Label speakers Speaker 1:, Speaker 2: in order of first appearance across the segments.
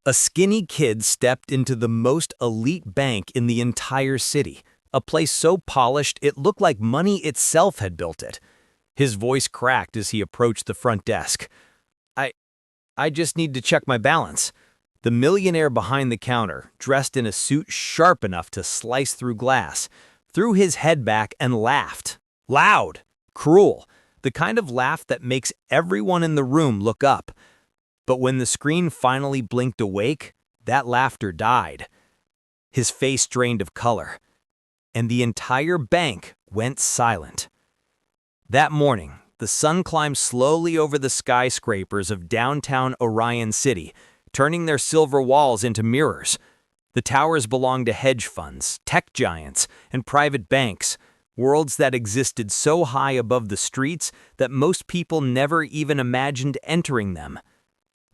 Speaker 1: A skinny kid stepped into the most elite bank in the entire city, a place so polished it looked like money itself had built it. His voice cracked as he approached the front desk. I, I just need to check my balance. The millionaire behind the counter, dressed in a suit sharp enough to slice through glass, threw his head back and laughed. Loud, cruel, the kind of laugh that makes everyone in the room look up. But when the screen finally blinked awake, that laughter died. His face drained of color, and the entire bank went silent. That morning, the sun climbed slowly over the skyscrapers of downtown Orion City, turning their silver walls into mirrors. The towers belonged to hedge funds, tech giants, and private banks, worlds that existed so high above the streets that most people never even imagined entering them.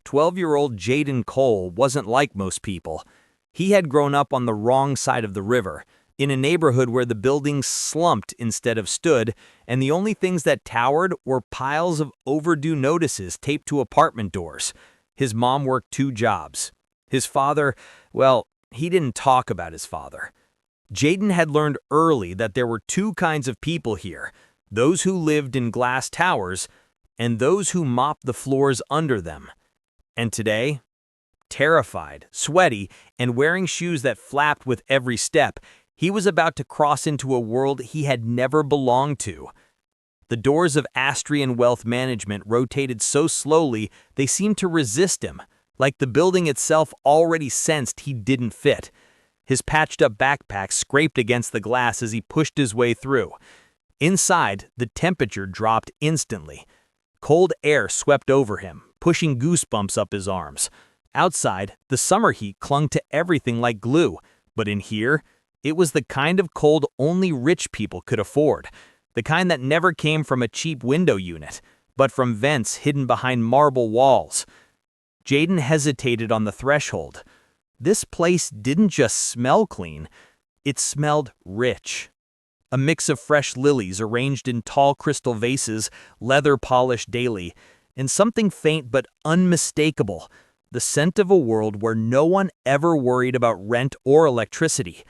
Speaker 1: 12-year-old Jaden Cole wasn't like most people. He had grown up on the wrong side of the river, in a neighborhood where the buildings slumped instead of stood, and the only things that towered were piles of overdue notices taped to apartment doors. His mom worked 2 jobs. His father, well, he didn't talk about his father. Jaden had learned early that there were 2 kinds of people here, those who lived in glass towers and those who mopped the floors under them. And today, terrified, sweaty, and wearing shoes that flapped with every step, he was about to cross into a world he had never belonged to. The doors of Astrian Wealth Management rotated so slowly they seemed to resist him, like the building itself already sensed he didn't fit. His patched-up backpack scraped against the glass as he pushed his way through. Inside, the temperature dropped instantly. Cold air swept over him, pushing goosebumps up his arms. Outside, the summer heat clung to everything like glue, but in here, it was the kind of cold only rich people could afford, the kind that never came from a cheap window unit, but from vents hidden behind marble walls. Jaden hesitated on the threshold. This place didn't just smell clean, it smelled rich. A mix of fresh lilies arranged in tall crystal vases, leather polished daily, and something faint but unmistakable, the scent of a world where no one ever worried about rent or electricity.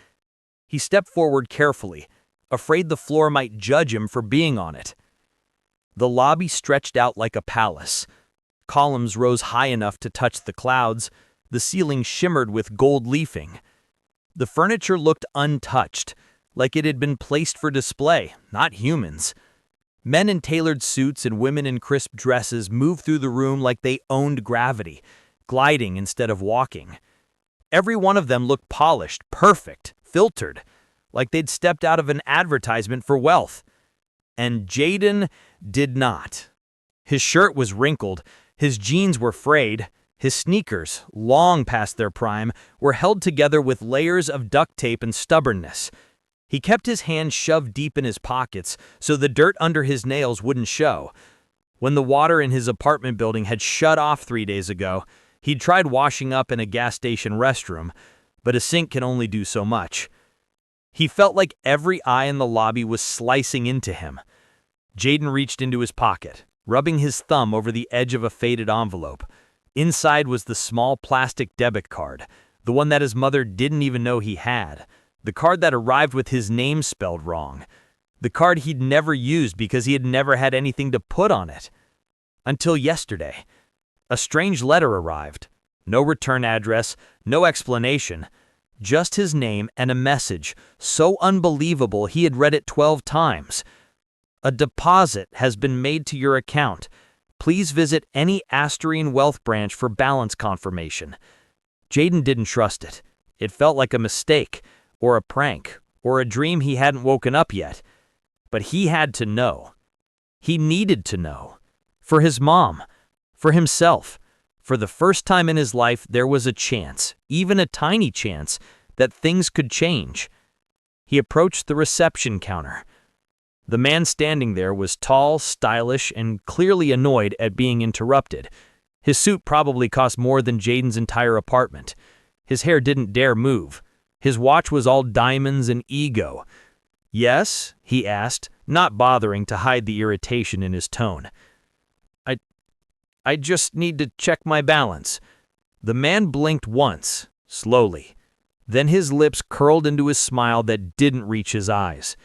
Speaker 1: He stepped forward carefully, afraid the floor might judge him for being on it. The lobby stretched out like a palace. Columns rose high enough to touch the clouds. The ceiling shimmered with gold leafing. The furniture looked untouched, like it had been placed for display, not humans. Men in tailored suits and women in crisp dresses moved through the room like they owned gravity, gliding instead of walking. Every one of them looked polished, perfect, filtered, like they'd stepped out of an advertisement for wealth. And Jaden did not. His shirt was wrinkled, his jeans were frayed, his sneakers, long past their prime, were held together with layers of duct tape and stubbornness. He kept his hands shoved deep in his pockets so the dirt under his nails wouldn't show. When the water in his apartment building had shut off 3 days ago, he'd tried washing up in a gas station restroom, but a sink can only do so much. He felt like every eye in the lobby was slicing into him. Jaden reached into his pocket, rubbing his thumb over the edge of a faded envelope. Inside was the small plastic debit card, the one that his mother didn't even know he had, the card that arrived with his name spelled wrong, the card he'd never used because he had never had anything to put on it. Until yesterday. A strange letter arrived. No return address, no explanation, just his name and a message so unbelievable he had read it 12 times. A deposit has been made to your account. Please visit any Astrian Wealth branch for balance confirmation. Jaden didn't trust it. It felt like a mistake, or a prank, or a dream he hadn't woken up yet. But he had to know. He needed to know. For his mom. For himself. For the first time in his life, there was a chance, even a tiny chance, that things could change. He approached the reception counter. The man standing there was tall, stylish, and clearly annoyed at being interrupted. His suit probably cost more than Jaden's entire apartment. His hair didn't dare move. His watch was all diamonds and ego. "Yes?" he asked, not bothering to hide the irritation in his tone. I just need to check my balance." The man blinked once, slowly. Then his lips curled into a smile that didn't reach his eyes.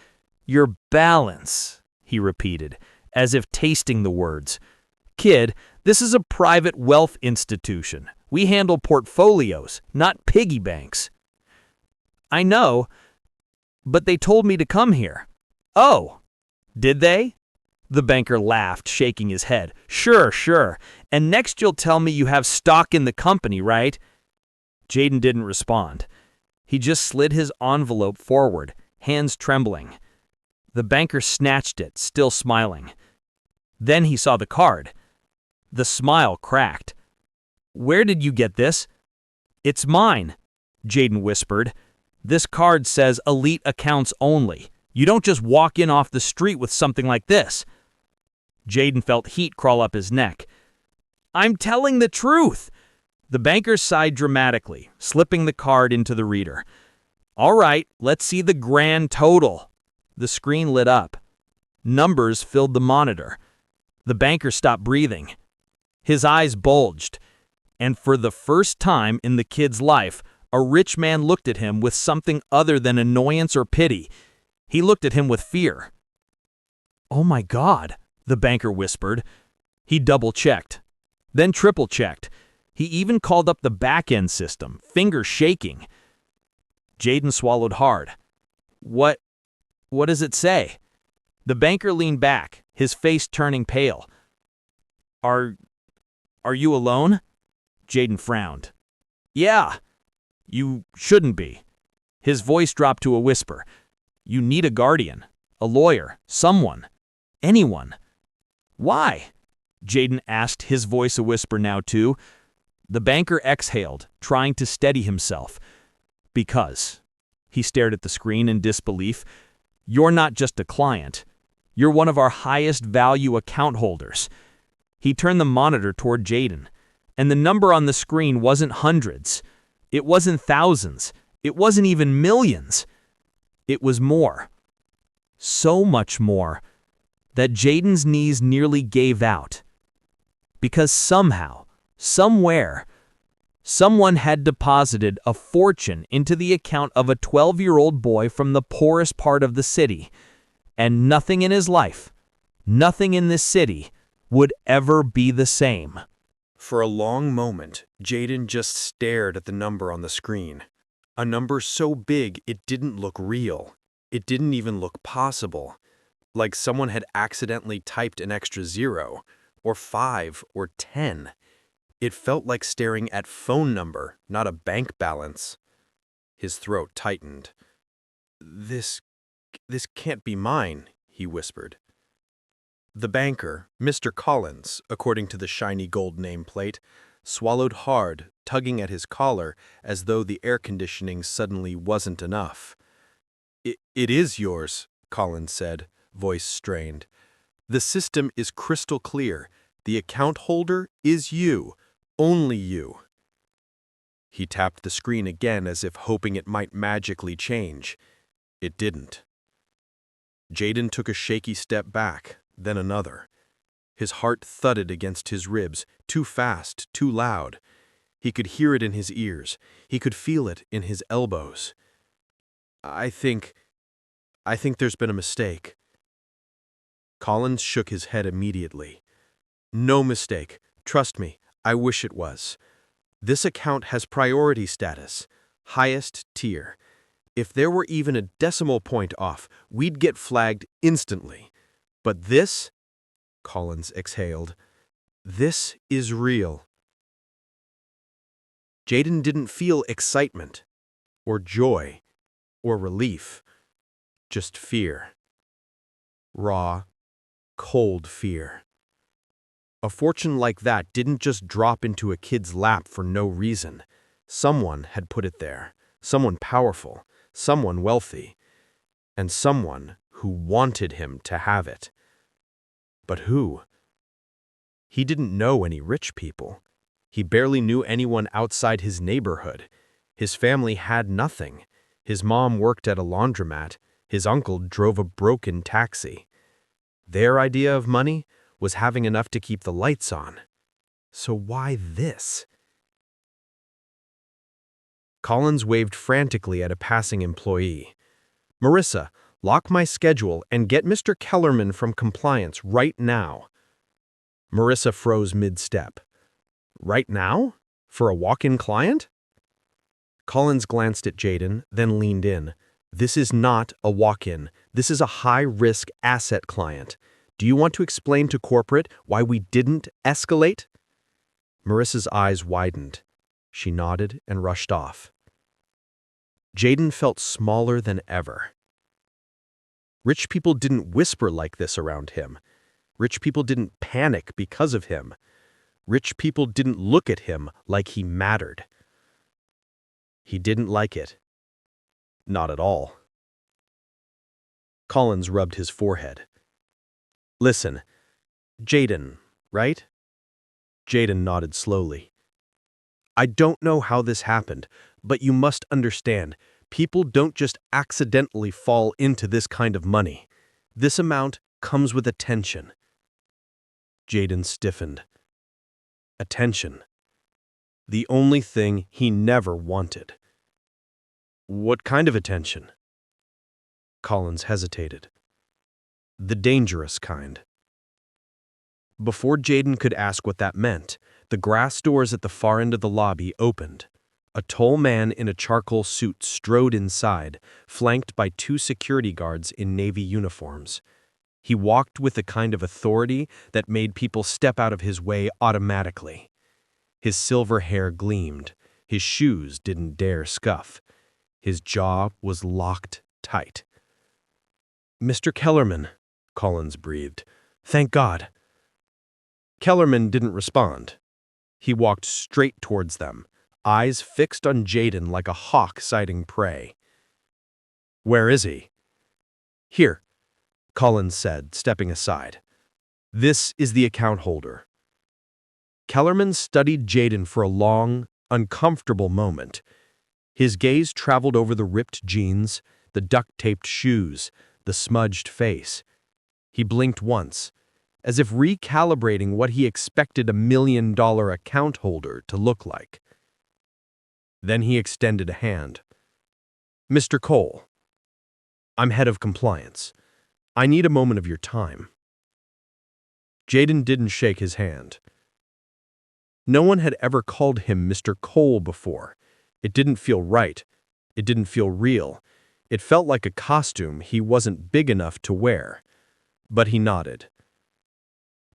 Speaker 1: "Your balance," he repeated, as if tasting the words. "Kid, this is a private wealth institution. We handle portfolios, not piggy banks." "I know, but they told me to come here." "Oh, did they?" The banker laughed, shaking his head. Sure. And next you'll tell me you have stock in the company, right?" Jaden didn't respond. He just slid his envelope forward, hands trembling. The banker snatched it, still smiling. Then he saw the card. The smile cracked. "Where did you get this?" "It's mine," Jaden whispered. "This card says elite accounts only. You don't just walk in off the street with something like this." Jaden felt heat crawl up his neck. "I'm telling the truth." The banker sighed dramatically, slipping the card into the reader. "All right, let's see the grand total." The screen lit up. Numbers filled the monitor. The banker stopped breathing. His eyes bulged. And for the first time in the kid's life, a rich man looked at him with something other than annoyance or pity. He looked at him with fear. "Oh my God," the banker whispered. He double-checked, then triple-checked. He even called up the back-end system, fingers shaking. Jaden swallowed hard. What does it say?" The banker leaned back, his face turning pale. Are you alone?" Jaden frowned. "Yeah. You shouldn't be." His voice dropped to a whisper. "You need a guardian, a lawyer, someone, anyone." "Why?" Jaden asked, his voice a whisper now too. The banker exhaled, trying to steady himself. "Because." He stared at the screen in disbelief. "You're not just a client. You're one of our highest value account holders." He turned the monitor toward Jaden, and the number on the screen wasn't hundreds. It wasn't thousands. It wasn't even millions. It was more. So much more that Jaden's knees nearly gave out. Because somehow, somewhere, someone had deposited a fortune into the account of a 12-year-old boy from the poorest part of the city, and nothing in his life, nothing in this city, would ever be the same.
Speaker 2: For a long moment, Jaden just stared at the number on the screen. A number so big it didn't look real. It didn't even look possible. Like someone had accidentally typed an extra 0, or 5, or 10. It felt like staring at phone number, not a bank balance. His throat tightened. This can't be mine," he whispered. The banker, Mr. Collins, according to the shiny gold nameplate, swallowed hard, tugging at his collar as though the air conditioning suddenly wasn't enough. It is yours," Collins said, voice strained. "The system is crystal clear. The account holder is you, only you." He tapped the screen again as if hoping it might magically change. It didn't. Jaden took a shaky step back, then another. His heart thudded against his ribs, too fast, too loud. He could hear it in his ears. He could feel it in his elbows. I think there's been a mistake." Collins shook his head immediately. "No mistake. Trust me, I wish it was. This account has priority status, highest tier. If there were even a decimal point off, we'd get flagged instantly. But this," Collins exhaled, "this is real." Jaden didn't feel excitement, or joy, or relief. Just fear. Raw, cold fear. A fortune like that didn't just drop into a kid's lap for no reason. Someone had put it there. Someone powerful. Someone wealthy. And someone who wanted him to have it. But who? He didn't know any rich people. He barely knew anyone outside his neighborhood. His family had nothing. His mom worked at a laundromat. His uncle drove a broken taxi. Their idea of money was having enough to keep the lights on. So why this? Collins waved frantically at a passing employee. "Marissa, lock my schedule and get Mr. Kellerman from compliance right now." Marissa froze mid-step. "Right now? For a walk-in client?" Collins glanced at Jaden, then leaned in. "This is not a walk-in. This is a high-risk asset client. Do you want to explain to corporate why we didn't escalate?" Marissa's eyes widened. She nodded and rushed off. Jaden felt smaller than ever. Rich people didn't whisper like this around him. Rich people didn't panic because of him. Rich people didn't look at him like he mattered. He didn't like it. Not at all. Collins rubbed his forehead. "Listen, Jaden, right?" Jaden nodded slowly. "I don't know how this happened, but you must understand, people don't just accidentally fall into this kind of money. This amount comes with attention." Jaden stiffened. Attention. The only thing he never wanted. "What kind of attention?" Collins hesitated. "The dangerous kind." Before Jaden could ask what that meant, the glass doors at the far end of the lobby opened. A tall man in a charcoal suit strode inside, flanked by two security guards in Navy uniforms. He walked with a kind of authority that made people step out of his way automatically. His silver hair gleamed. His shoes didn't dare scuff. His jaw was locked tight. "Mr. Kellerman," Collins breathed. "Thank God." Kellerman didn't respond. He walked straight towards them, eyes fixed on Jaden like a hawk sighting prey. "Where is he?" "Here," Collins said, stepping aside. "This is the account holder." Kellerman studied Jaden for a long, uncomfortable moment. His gaze traveled over the ripped jeans, the duct-taped shoes, the smudged face. He blinked once, as if recalibrating what he expected a $1 million account holder to look like. Then he extended a hand. "Mr. Cole, I'm head of compliance. I need a moment of your time." Jaden didn't shake his hand. No one had ever called him Mr. Cole before. It didn't feel right. It didn't feel real. It felt like a costume he wasn't big enough to wear. But he nodded.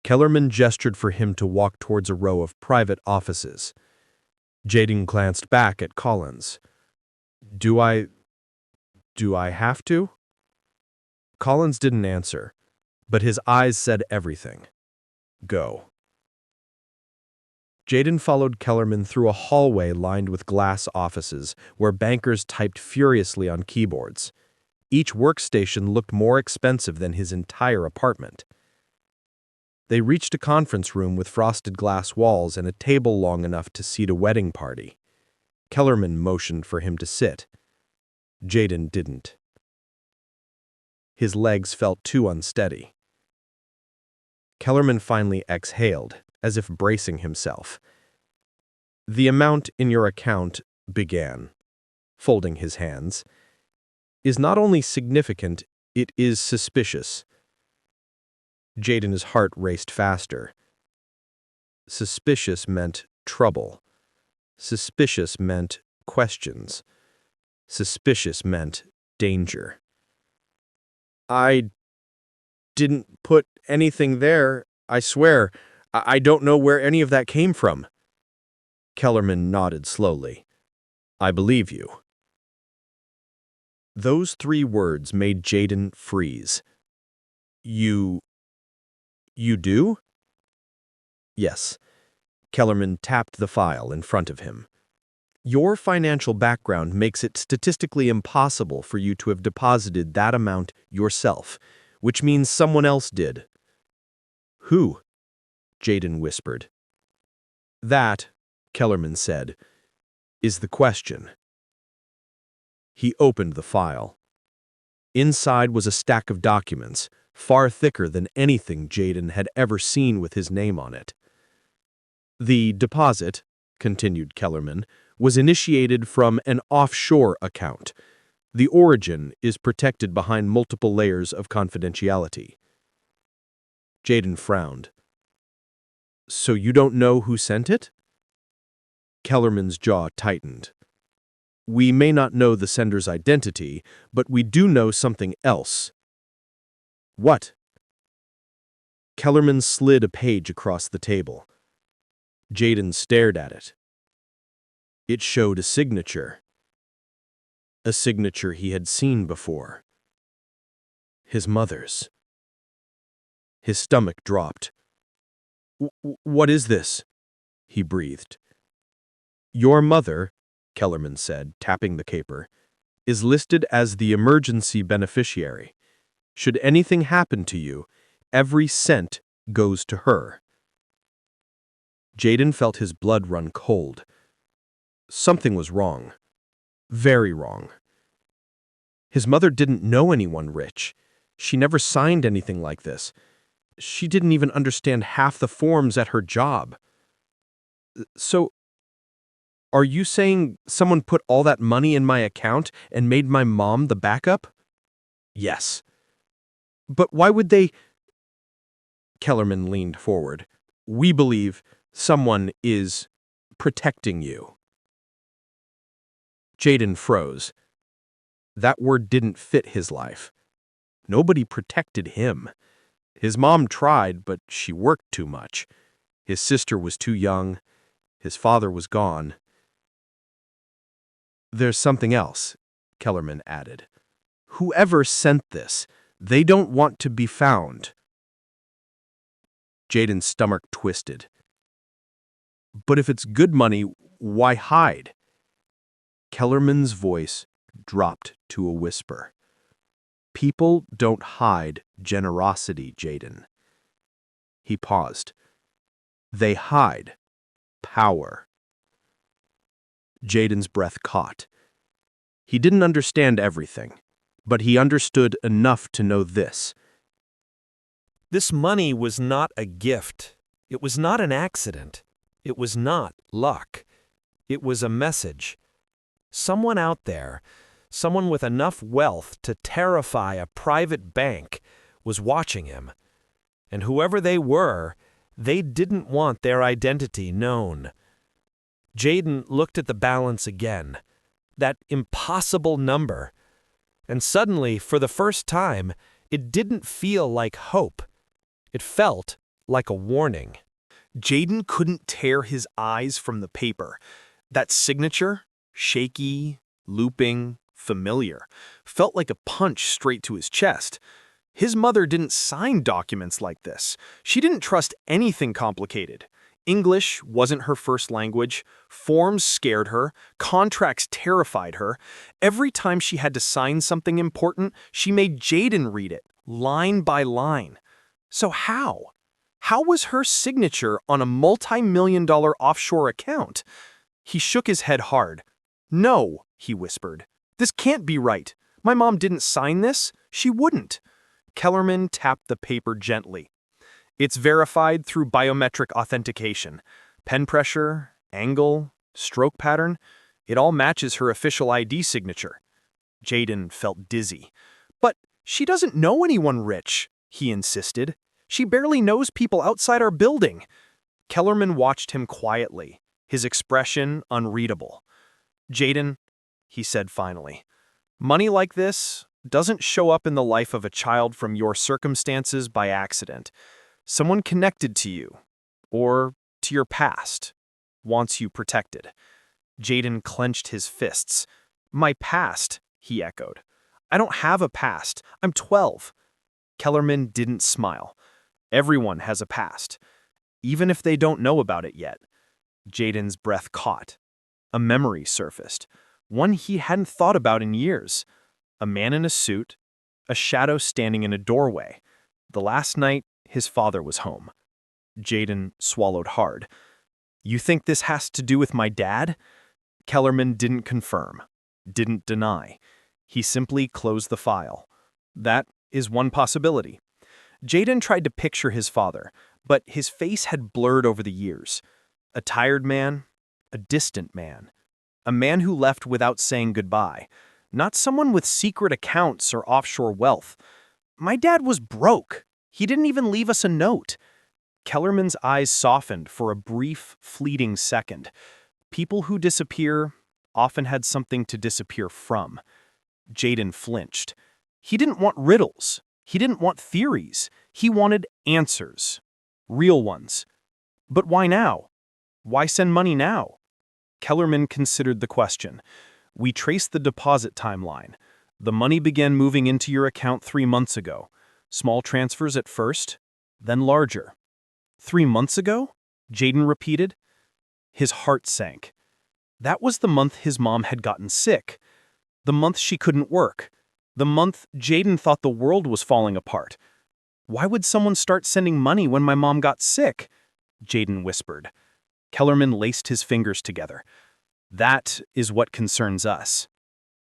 Speaker 2: Kellerman gestured for him to walk towards a row of private offices. Jaden glanced back at Collins. Do I have to?" Collins didn't answer, but his eyes said everything. "Go." Jaden followed Kellerman through a hallway lined with glass offices where bankers typed furiously on keyboards. Each workstation looked more expensive than his entire apartment. They reached a conference room with frosted glass walls and a table long enough to seat a wedding party. Kellerman motioned for him to sit. Jaden didn't. His legs felt too unsteady. Kellerman finally exhaled, as if bracing himself. "The amount in your account," began, folding his hands, "is not only significant, it is suspicious." Jaden's heart raced faster. Suspicious meant trouble. Suspicious meant questions. Suspicious meant danger. "I didn't put anything there, I swear. I don't know where any of that came from." Kellerman nodded slowly. "I believe you." Those 3 words made Jaden freeze. You do?" "Yes." Kellerman tapped the file in front of him. "Your financial background makes it statistically impossible for you to have deposited that amount yourself, which means someone else did." "Who?" Jaden whispered. "That," Kellerman said, "is the question." He opened the file. Inside was a stack of documents, far thicker than anything Jaden had ever seen with his name on it. "The deposit," continued Kellerman, was initiated from an offshore account. The origin is protected behind multiple layers of confidentiality. Jaden frowned. So you don't know who sent it? Kellerman's jaw tightened. We may not know the sender's identity, but we do know something else. What? Kellerman slid a page across the table. Jaden stared at it. It showed a signature. A signature he had seen before. His mother's. His stomach dropped. What is this? He breathed. Your mother, Kellerman said, tapping the caper, is listed as the emergency beneficiary. Should anything happen to you, every cent goes to her. Jaden felt his blood run cold. Something was wrong. Very wrong. His mother didn't know anyone rich. She never signed anything like this. She didn't even understand half the forms at her job. So, are you saying someone put all that money in my account and made my mom the backup? Yes. But why would they? Kellerman leaned forward. We believe someone is protecting you. Jaden froze. That word didn't fit his life. Nobody protected him. His mom tried, but she worked too much. His sister was too young. His father was gone. There's something else, Kellerman added. Whoever sent this, they don't want to be found. Jaden's stomach twisted. But if it's good money, why hide? Kellerman's voice dropped to a whisper. People don't hide generosity, Jaden. He paused. They hide power. Jaden's breath caught. He didn't understand everything, but he understood enough to know this.
Speaker 3: This money was not a gift. It was not an accident. It was not luck. It was a message. Someone out there, someone with enough wealth to terrify a private bank, was watching him. And whoever they were, they didn't want their identity known. Jaden looked at the balance again, that impossible number. And suddenly, for the first time, it didn't feel like hope. It felt like a warning.
Speaker 1: Jaden couldn't tear his eyes from the paper. That signature, shaky, looping, familiar, felt like a punch straight to his chest. His mother didn't sign documents like this. She didn't trust anything complicated. English wasn't her first language. Forms scared her. Contracts terrified her. Every time she had to sign something important, she made Jaden read it, line by line. So how? How was her signature on a multi-million-dollar offshore account? He shook his head hard. No, he whispered. This can't be right. My mom didn't sign this. She wouldn't. Kellerman tapped the paper gently. It's verified through biometric authentication. Pen pressure, angle, stroke pattern, it all matches her official ID signature. Jaden felt dizzy. But she doesn't know anyone rich, he insisted. She barely knows people outside our building. Kellerman watched him quietly, his expression unreadable. Jaden, he said finally, money like this doesn't show up in the life of a child from your circumstances by accident. Someone connected to you, or to your past, wants you protected. Jaden clenched his fists. My past, he echoed. I don't have a past. I'm 12. Kellerman didn't smile. Everyone has a past, even if they don't know about it yet. Jaden's breath caught. A memory surfaced, one he hadn't thought about in years. A man in a suit, a shadow standing in a doorway. The last night, his father was home. Jaden swallowed hard. You think this has to do with my dad? Kellerman didn't confirm, didn't deny. He simply closed the file. That is one possibility. Jaden tried to picture his father, but his face had blurred over the years. A tired man, a distant man,
Speaker 4: A man who left without saying goodbye. Not someone with secret accounts or offshore wealth. My dad was broke. He didn't even leave us a note. Kellerman's eyes softened for a brief, fleeting second. People who disappear often had something to disappear from. Jaden flinched. He didn't want riddles. He didn't want theories. He wanted answers. Real ones. But why now? Why send money now? Kellerman considered the question. We traced the deposit timeline. The money began moving into your account 3 months ago. Small transfers at first, then larger. 3 months ago? Jaden repeated. His heart sank. That was the month his mom had gotten sick. The month she couldn't work. The month Jaden thought the world was falling apart. Why would someone start sending money when my mom got sick? Jaden whispered. Kellerman laced his fingers together. That is what concerns us.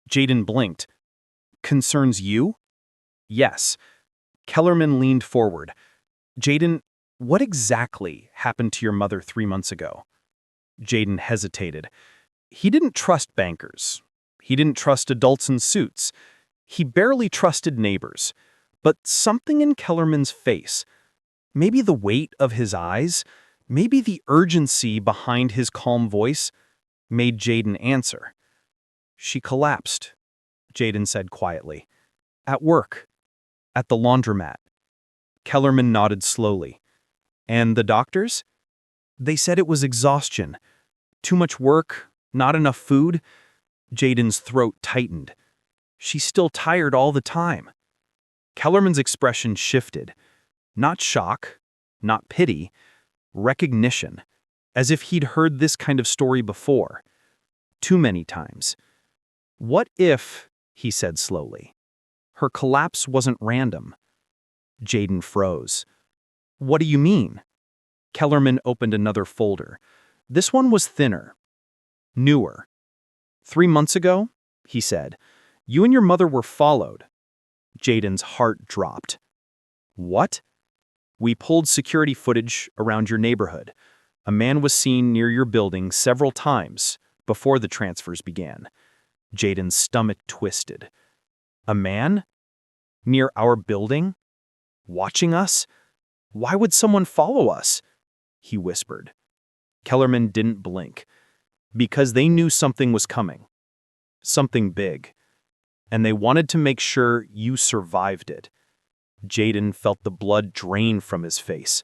Speaker 4: Jaden blinked. Concerns you? Yes. Kellerman leaned forward. Jaden, what exactly happened to your mother 3 months ago? Jaden hesitated. He didn't trust bankers. He didn't trust adults in suits. He barely trusted neighbors. But something in Kellerman's face, maybe the weight of his eyes, maybe the urgency behind his calm voice, made Jaden answer. She collapsed, Jaden said quietly. At work. At the laundromat. Kellerman nodded slowly. And the doctors? They said it was exhaustion. Too much work, not enough food. Jaden's throat tightened. She's still tired all the time. Kellerman's expression shifted. Not shock, not pity, recognition, as if he'd heard this kind of story before. Too many times. What if, he said slowly, her collapse wasn't random? Jaden froze. What do you mean? Kellerman opened another folder. This one was thinner. Newer. 3 months ago, he said, you and your mother were followed. Jaden's heart dropped. What? We pulled security footage around your neighborhood. A man was seen near your building several times before the transfers began. Jaden's stomach twisted. A man? Near our building? Watching us? Why would someone follow us? He whispered. Kellerman didn't blink. Because they knew something was coming. Something big. And they wanted to make sure you survived it. Jaden felt the blood drain from his face.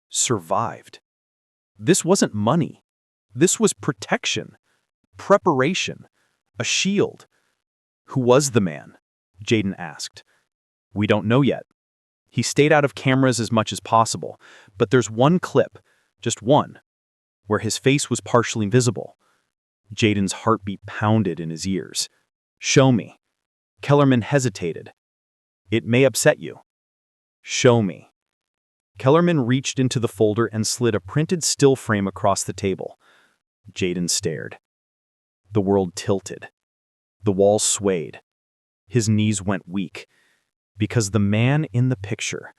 Speaker 4: Survived. This wasn't money. This was protection. Preparation. A shield. Who was the man? Jaden asked. We don't know yet. He stayed out of cameras as much as possible, but there's one clip, just one, where his face was partially visible. Jaden's heartbeat pounded in his ears. Show me. Kellerman hesitated. It may upset you. Show me. Kellerman reached into the folder and slid a printed still frame across the table. Jaden stared. The world tilted. The walls swayed. His knees went weak. Because the man in the picture,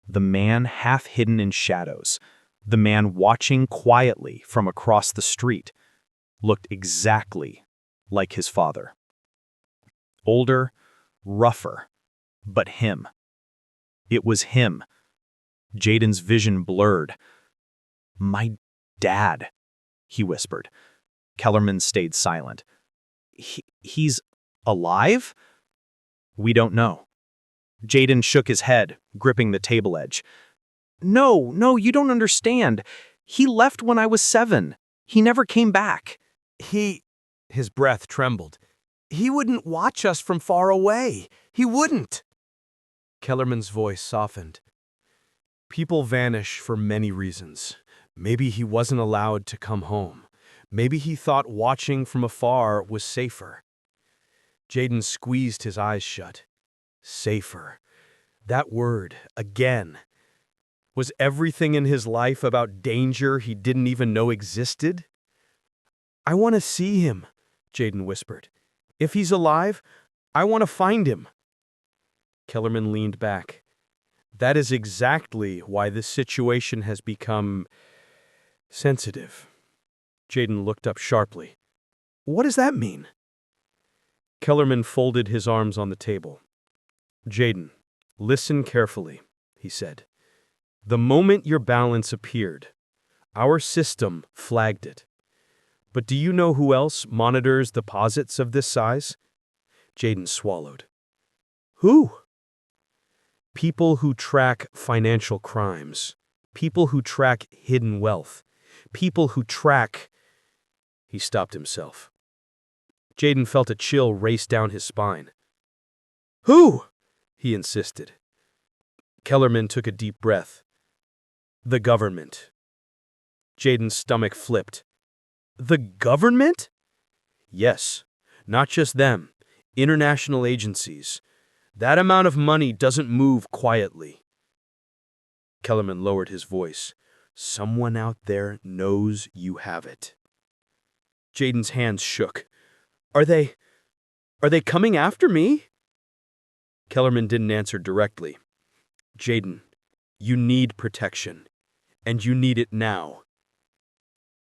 Speaker 4: the man half hidden in shadows, the man watching quietly from across the street, looked exactly like his father. Older, rougher, but him. It was him. Jaden's vision blurred. My dad, he whispered. Kellerman stayed silent. He's alive? We don't know. Jaden shook his head, gripping the table edge. No, you don't understand. He left when I was 7. He never came back.
Speaker 3: His breath trembled. He wouldn't watch us from far away. He wouldn't. Kellerman's voice softened. People vanish for many reasons. Maybe he wasn't allowed to come home. Maybe he thought watching from afar was safer. Jaden squeezed his eyes shut. Safer. That word, again. Was everything in his life about danger he didn't even know existed? I want to see him, Jaden whispered. If he's alive, I want to find him. Kellerman leaned back. That is exactly why this situation has become sensitive. Jaden looked up sharply. What does that mean? Kellerman folded his arms on the table. Jaden, listen carefully, he said. The moment your balance appeared, our system flagged it. But do you know who else monitors deposits of this size? Jaden swallowed. Who? People who track financial crimes. People who track hidden wealth. People who track... He stopped himself. Jaden felt a chill race down his spine. Who? He insisted. Kellerman took a deep breath. The government. Jaden's stomach flipped. The government? Yes, not just them. International agencies. That amount of money doesn't move quietly. Kellerman lowered his voice. Someone out there knows you have it. Jaden's hands shook. Are they coming after me? Kellerman didn't answer directly. Jaden, you need protection, and you need it now.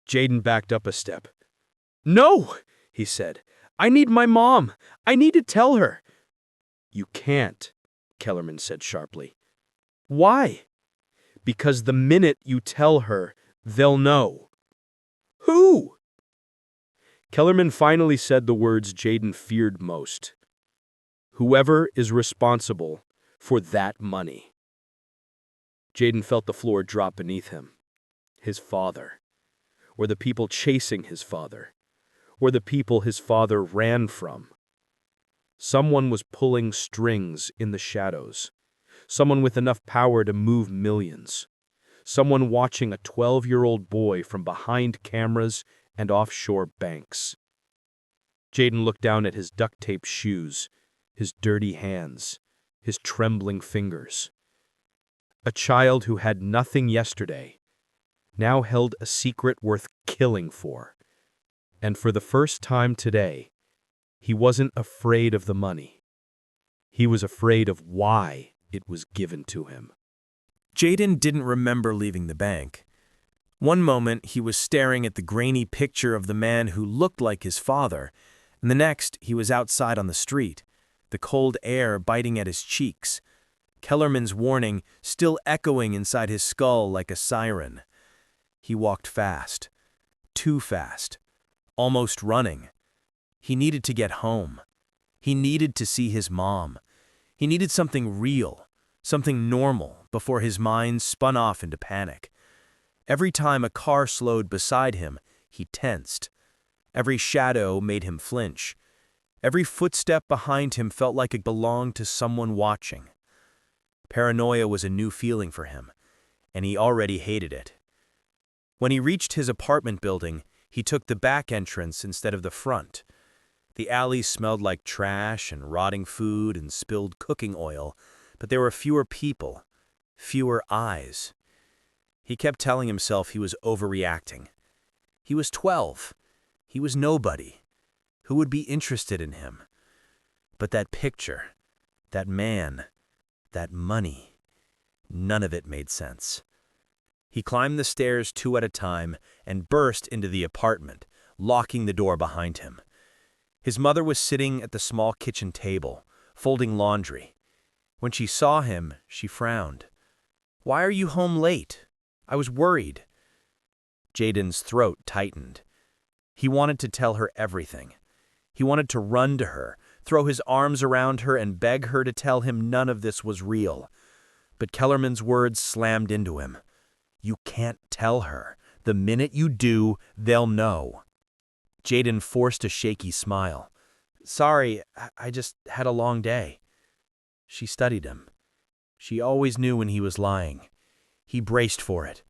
Speaker 3: Jaden backed up a step. No, he said. I need my mom. I need to tell her. You can't, Kellerman said sharply. Why? Because the minute you tell her, they'll know. Who? Kellerman finally said the words Jaden feared most. Whoever is responsible for that money. Jaden felt the floor drop beneath him. His father. Or the people chasing his father. Or the people his father ran from. Someone was pulling strings in the shadows. Someone with enough power to move millions. Someone watching a 12-year-old boy from behind cameras and offshore banks. Jaden looked down at his duct-tape shoes, his dirty hands, his trembling fingers. A child who had nothing yesterday now held a secret worth killing for. And for the first time today, he wasn't afraid of the money. He was afraid of why it was given to him.
Speaker 1: Jaden didn't remember leaving the bank. One moment, he was staring at the grainy picture of the man who looked like his father, and the next, he was outside on the street, the cold air biting at his cheeks, Kellerman's warning still echoing inside his skull like a siren. He walked fast, too fast, almost running. He needed to get home. He needed to see his mom. He needed something real, something normal, before his mind spun off into panic. Every time a car slowed beside him, he tensed. Every shadow made him flinch. Every footstep behind him felt like it belonged to someone watching. Paranoia was a new feeling for him, and he already hated it. When he reached his apartment building, he took the back entrance instead of the front. The alley smelled like trash and rotting food and spilled cooking oil, but there were fewer people, fewer eyes. He kept telling himself he was overreacting. He was 12. He was nobody. Who would be interested in him? But that picture, that man, that money, none of it made sense. He climbed the stairs 2 at a time and burst into the apartment, locking the door behind him. His mother was sitting at the small kitchen table, folding laundry. When she saw him, she frowned. "Why are you home late? I was worried." Jaden's throat tightened. He wanted to tell her everything. He wanted to run to her, throw his arms around her and beg her to tell him none of this was real. But Kellerman's words slammed into him. You can't tell her. The minute you do, they'll know. Jaden forced a shaky smile. Sorry, I just had a long day. She studied him. She always knew when he was lying. He braced for it.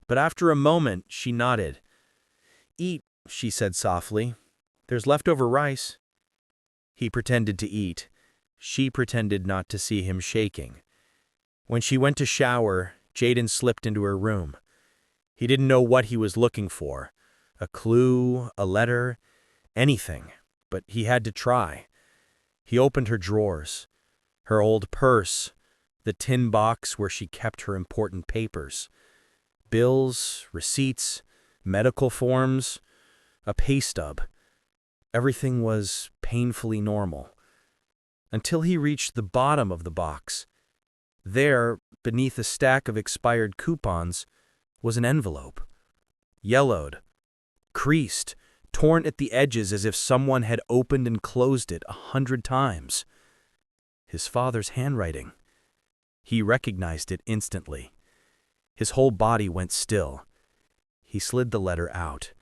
Speaker 1: But after a moment, she nodded. Eat, she said softly. There's leftover rice. He pretended to eat. She pretended not to see him shaking. When she went to shower, Jaden slipped into her room. He didn't know what he was looking for. A clue, a letter, anything. But he had to try. He opened her drawers. Her old purse, the tin box where she kept her important papers. Bills, receipts, medical forms, a pay stub. Everything was painfully normal. Until he reached the bottom of the box. There, beneath a stack of expired coupons, was an envelope. Yellowed, creased, torn at the edges as if someone had opened and closed it 100 times. His father's handwriting. He recognized it instantly. His whole body went still. He slid the letter out.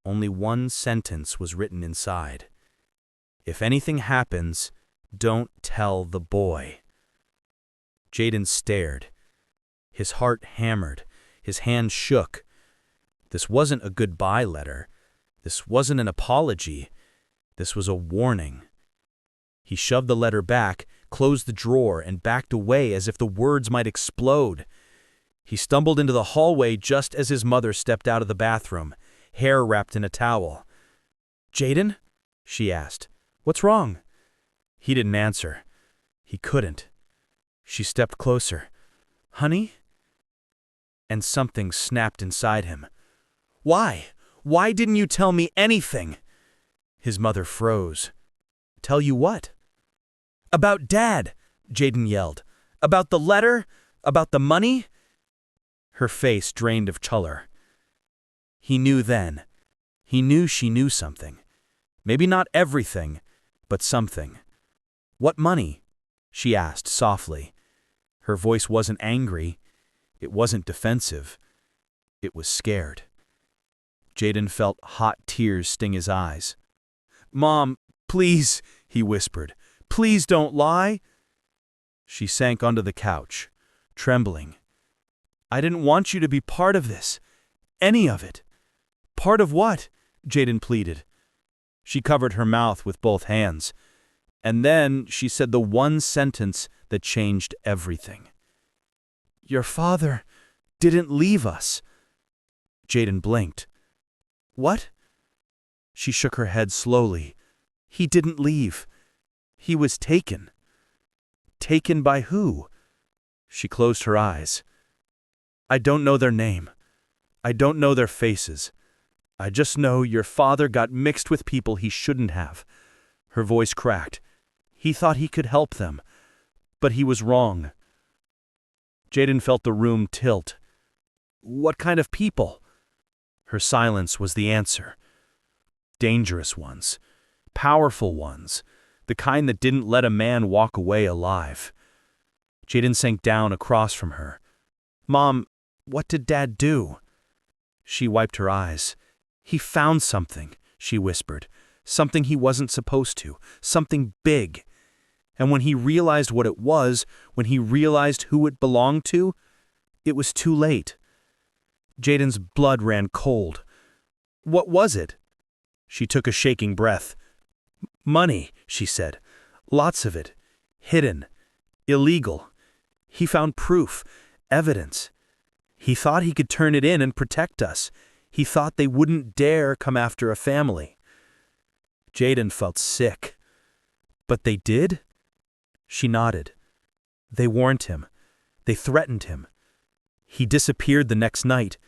Speaker 1: Only one sentence was written inside. If anything happens, don't tell the boy. Jaden stared. His heart hammered. His hand shook. This wasn't a goodbye letter. This wasn't an apology. This was a warning. He shoved the letter back, closed the drawer, and backed away as if the words might explode. He stumbled into the hallway just as his mother stepped out of the bathroom, hair wrapped in a towel. "Jaden?" she asked. "What's wrong?" He didn't answer. He couldn't. She stepped closer. "Honey?" And something snapped inside him. "Why? Why didn't you tell me anything?" His mother froze. "Tell you what?" "About Dad," Jaden yelled. "About the letter? About the money?" Her face drained of color. He knew then. He knew she knew something. Maybe not everything, but something. "What money?" she asked softly. Her voice wasn't angry. It wasn't defensive. It was scared. Jaden felt hot tears sting his eyes. "Mom, please," he whispered. "Please don't lie." She sank onto the couch, trembling. "I didn't want you to be part of this. Any of it." "Part of what?" Jaden pleaded. She covered her mouth with both hands. And then she said the one sentence that changed everything. "Your father didn't leave us." Jaden blinked. "What?" She shook her head slowly. "He didn't leave. He was taken." "Taken by who?" She closed her eyes. "I don't know their name. I don't know their faces. I just know your father got mixed with people he shouldn't have." Her voice cracked. "He thought he could help them, but he was wrong." Jaden felt the room tilt. "What kind of people?" Her silence was the answer. Dangerous ones. Powerful ones. The kind that didn't let a man walk away alive. Jaden sank down across from her. "Mom, what did Dad do?" She wiped her eyes. "He found something," she whispered. "Something he wasn't supposed to. Something big. And when he realized what it was, when he realized who it belonged to, it was too late." Jaden's blood ran cold. "What was it?" She took a shaking breath. "Money," she said. "Lots of it. Hidden. Illegal. He found proof. Evidence. He thought he could turn it in and protect us. He thought they wouldn't dare come after a family." Jaden felt sick. "But they did?" She nodded. "They warned him. They threatened him. He disappeared the next night,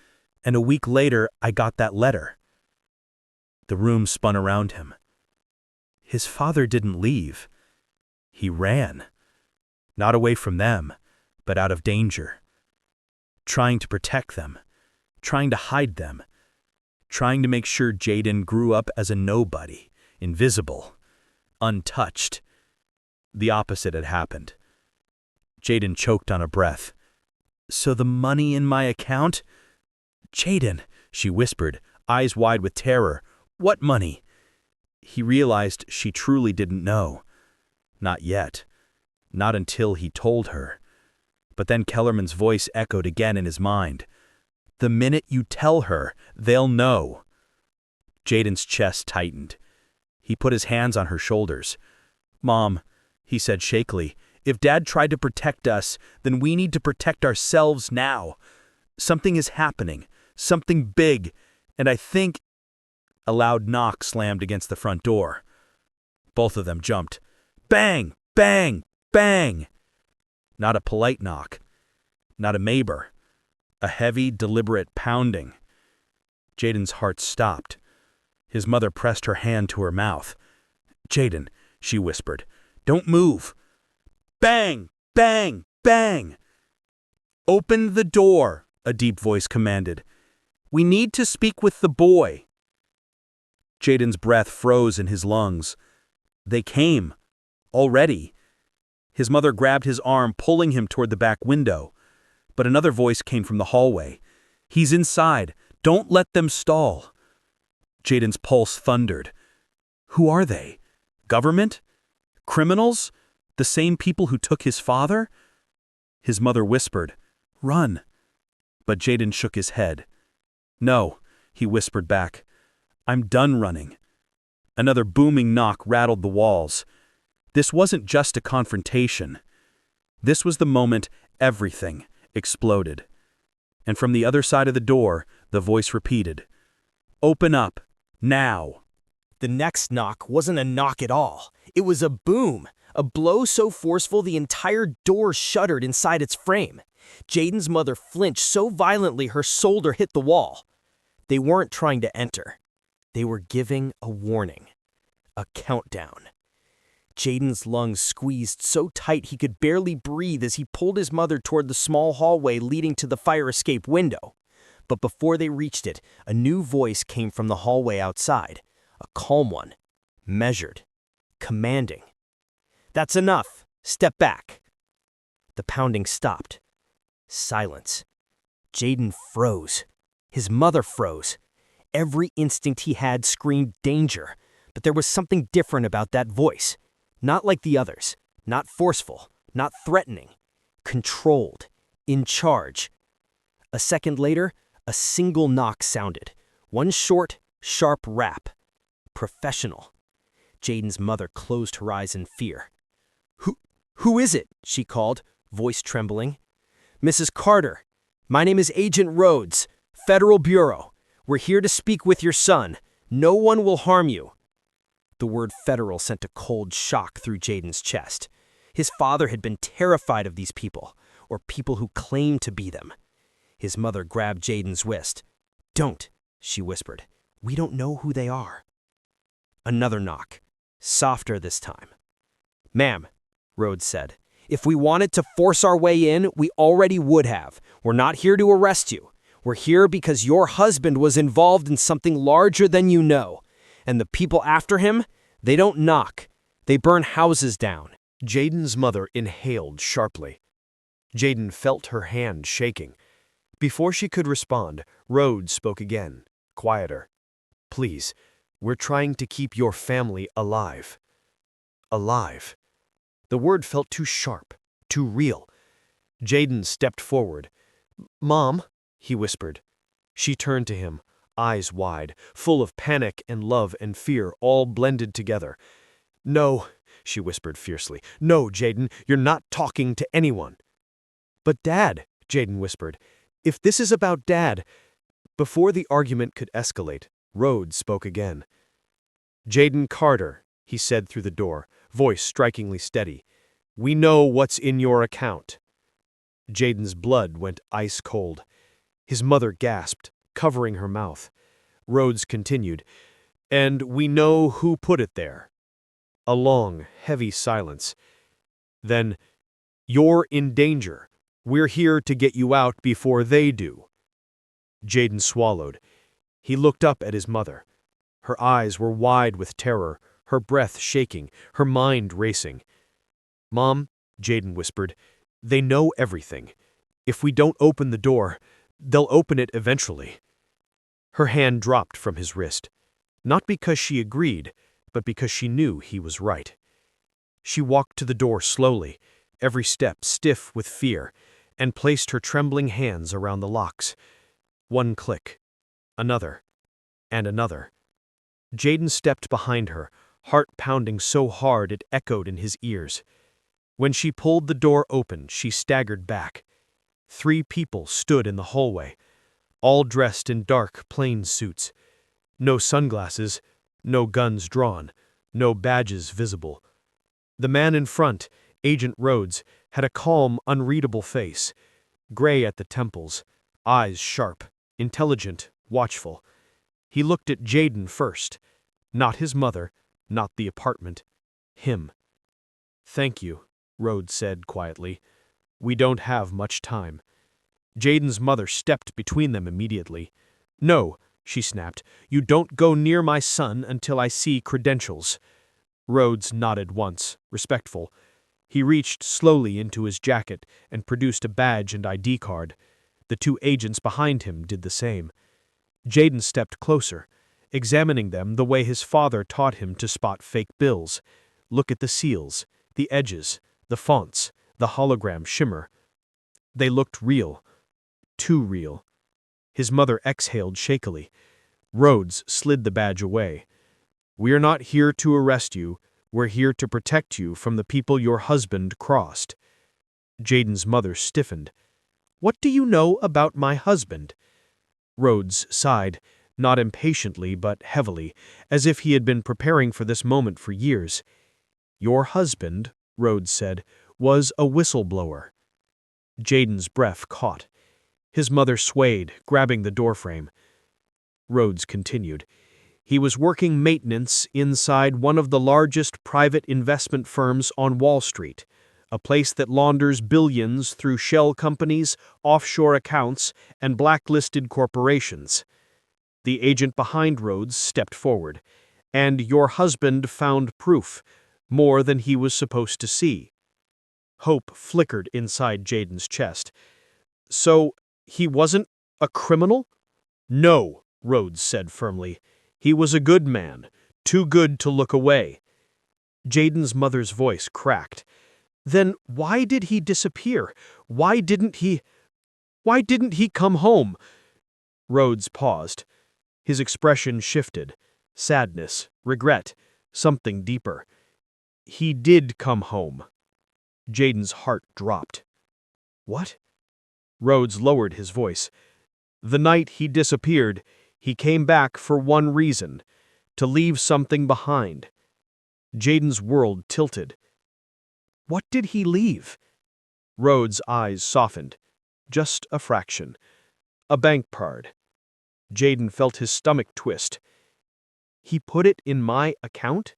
Speaker 1: and a week later I got that letter." The room spun around him. His father didn't leave. He ran. Not away from them, but out of danger. Trying to protect them. Trying to hide them. Trying to make sure Jaden grew up as a nobody, invisible, untouched. The opposite had happened. Jaden choked on a breath. "So the money in my account?" "Jaden," she whispered, eyes wide with terror. "What money?" He realized she truly didn't know. Not yet. Not until he told her. But then Kellerman's voice echoed again in his mind. "The minute you tell her, they'll know." Jaden's chest tightened. He put his hands on her shoulders. "Mom," he said shakily, "if Dad tried to protect us, then we need to protect ourselves now. Something is happening. Something big. And I think—" A loud knock slammed against the front door. Both of them jumped. Bang! Bang! Bang! Not a polite knock. Not a neighbor. A heavy, deliberate pounding. Jaden's heart stopped.
Speaker 5: His mother pressed her hand to her mouth. "Jaden," she whispered, "don't move." Bang! Bang! Bang! "Open the door," a deep voice commanded. "We need to speak with the boy." Jaden's breath froze in his lungs. They came. Already. His mother grabbed his arm, pulling him toward the back window. But another voice came from the hallway. "He's inside. Don't let them stall." Jaden's pulse thundered. Who are they? Government? Criminals? The same people who took his father? His mother whispered, "Run." But Jaden shook his head. "No," he whispered back. "I'm done running." Another booming knock rattled the walls. This wasn't just a confrontation. This was the moment everything exploded. And from the other side of the door, the voice repeated, "Open up, now."
Speaker 1: The next knock wasn't a knock at all. It was a boom, a blow so forceful the entire door shuddered inside its frame. Jaden's mother flinched so violently her shoulder hit the wall. They weren't trying to enter. They were giving a warning, a countdown. Jaden's lungs squeezed so tight he could barely breathe as he pulled his mother toward the small hallway leading to the fire escape window. But before they reached it, a new voice came from the hallway outside, a calm one, measured, commanding. "That's enough. Step back." The pounding stopped. Silence. Jaden froze. His mother froze. Every instinct he had screamed danger, but there was something different about that voice. Not like the others, not forceful, not threatening, controlled, in charge. A second later, a single knock sounded, one short, sharp rap. Professional. Jaden's mother closed her eyes in fear. Who is it?" she called, voice trembling. "Mrs. Carter, my name is Agent Rhodes, Federal Bureau. We're here to speak with your son. No one will harm you." The word federal sent a cold shock through Jaden's chest. His father had been terrified of these people, or people who claimed to be them. His mother grabbed Jaden's wrist. "Don't," she whispered. "We don't know who they are." Another knock, softer this time. "Ma'am," Rhodes said, "if we wanted to force our way in, we already would have. We're not here to arrest you. We're here because your husband was involved in something larger than you know. And the people after him, they don't knock. They burn houses down."
Speaker 2: Jaden's mother inhaled sharply. Jaden felt her hand shaking. Before she could respond, Rhodes spoke again, quieter. "Please, we're trying to keep your family alive." Alive. The word felt too sharp, too real. Jaden stepped forward. "Mom," he whispered. She turned to him, eyes wide, full of panic and love and fear all blended together. "No," she whispered fiercely. "No, Jaden, you're not talking to anyone." "But Dad," Jaden whispered, "if this is about Dad—" Before the argument could escalate, Rhodes spoke again. "Jaden Carter," he said through the door, voice strikingly steady, "we know what's in your account." Jaden's blood went ice cold. His mother gasped, covering her mouth. Rhodes continued, "And we know who put it there." A long, heavy silence. Then, "You're in danger. We're here to get you out before they do." Jaden swallowed. He looked up at his mother. Her eyes were wide with terror, her breath shaking, her mind racing. "Mom," Jaden whispered, "they know everything. If we don't open the door, they'll open it eventually." Her hand dropped from his wrist, not because she agreed, but because she knew he was right. She walked to the door slowly, every step stiff with fear, and placed her trembling hands around the locks. One click, another, and another. Jaden stepped behind her, heart pounding so hard it echoed in his ears. When she pulled the door open, she staggered back. 3 people stood in the hallway, all dressed in dark, plain suits. No sunglasses, no guns drawn, no badges visible. The man in front, Agent Rhodes, had a calm, unreadable face, gray at the temples, eyes sharp, intelligent, watchful.
Speaker 4: He looked at Jaden first. Not his mother, not the apartment. Him. "Thank you," Rhodes said quietly. "We don't have much time." Jaden's mother stepped between them immediately. "No," she snapped. "You don't go near my son until I see credentials." Rhodes nodded once, respectful. He reached slowly into his jacket and produced a badge and ID card. The two agents behind him did the same. Jaden stepped closer, examining them the way his father taught him to spot fake bills. Look at the seals, the edges, the fonts, the hologram shimmer. They looked real. Too real. His mother exhaled shakily. Rhodes slid the badge away. "We're not here to arrest you. We're here to protect you from the people your husband crossed." Jaden's mother stiffened. "What do you know about my husband?" Rhodes sighed, not impatiently but heavily, as if he had been preparing for this moment for years. "Your husband," Rhodes said, "was a whistleblower." Jaden's breath caught. His mother swayed, grabbing the doorframe. Rhodes continued. "He was working maintenance inside one of the largest private investment firms on Wall Street, a place that launders billions through shell companies, offshore accounts, and blacklisted corporations." The agent behind Rhodes stepped forward. "And your husband found proof, more than he was supposed to see." Hope flickered inside Jaden's chest. "So, he wasn't a criminal?" "No," Rhodes said firmly. "He was a good man, too good to look away." Jaden's mother's voice cracked. "Then why did he disappear? Why didn't he come home?" Rhodes paused. His expression shifted. Sadness, regret, something deeper. "He did come home." Jaden's heart dropped. "What?" Rhodes lowered his voice. "The night he disappeared, he came back for one reason, to leave something behind." Jaden's world tilted. "What did he leave?" Rhodes' eyes softened. Just a fraction. "A bank card." Jaden felt his stomach twist. "He put it in my account?"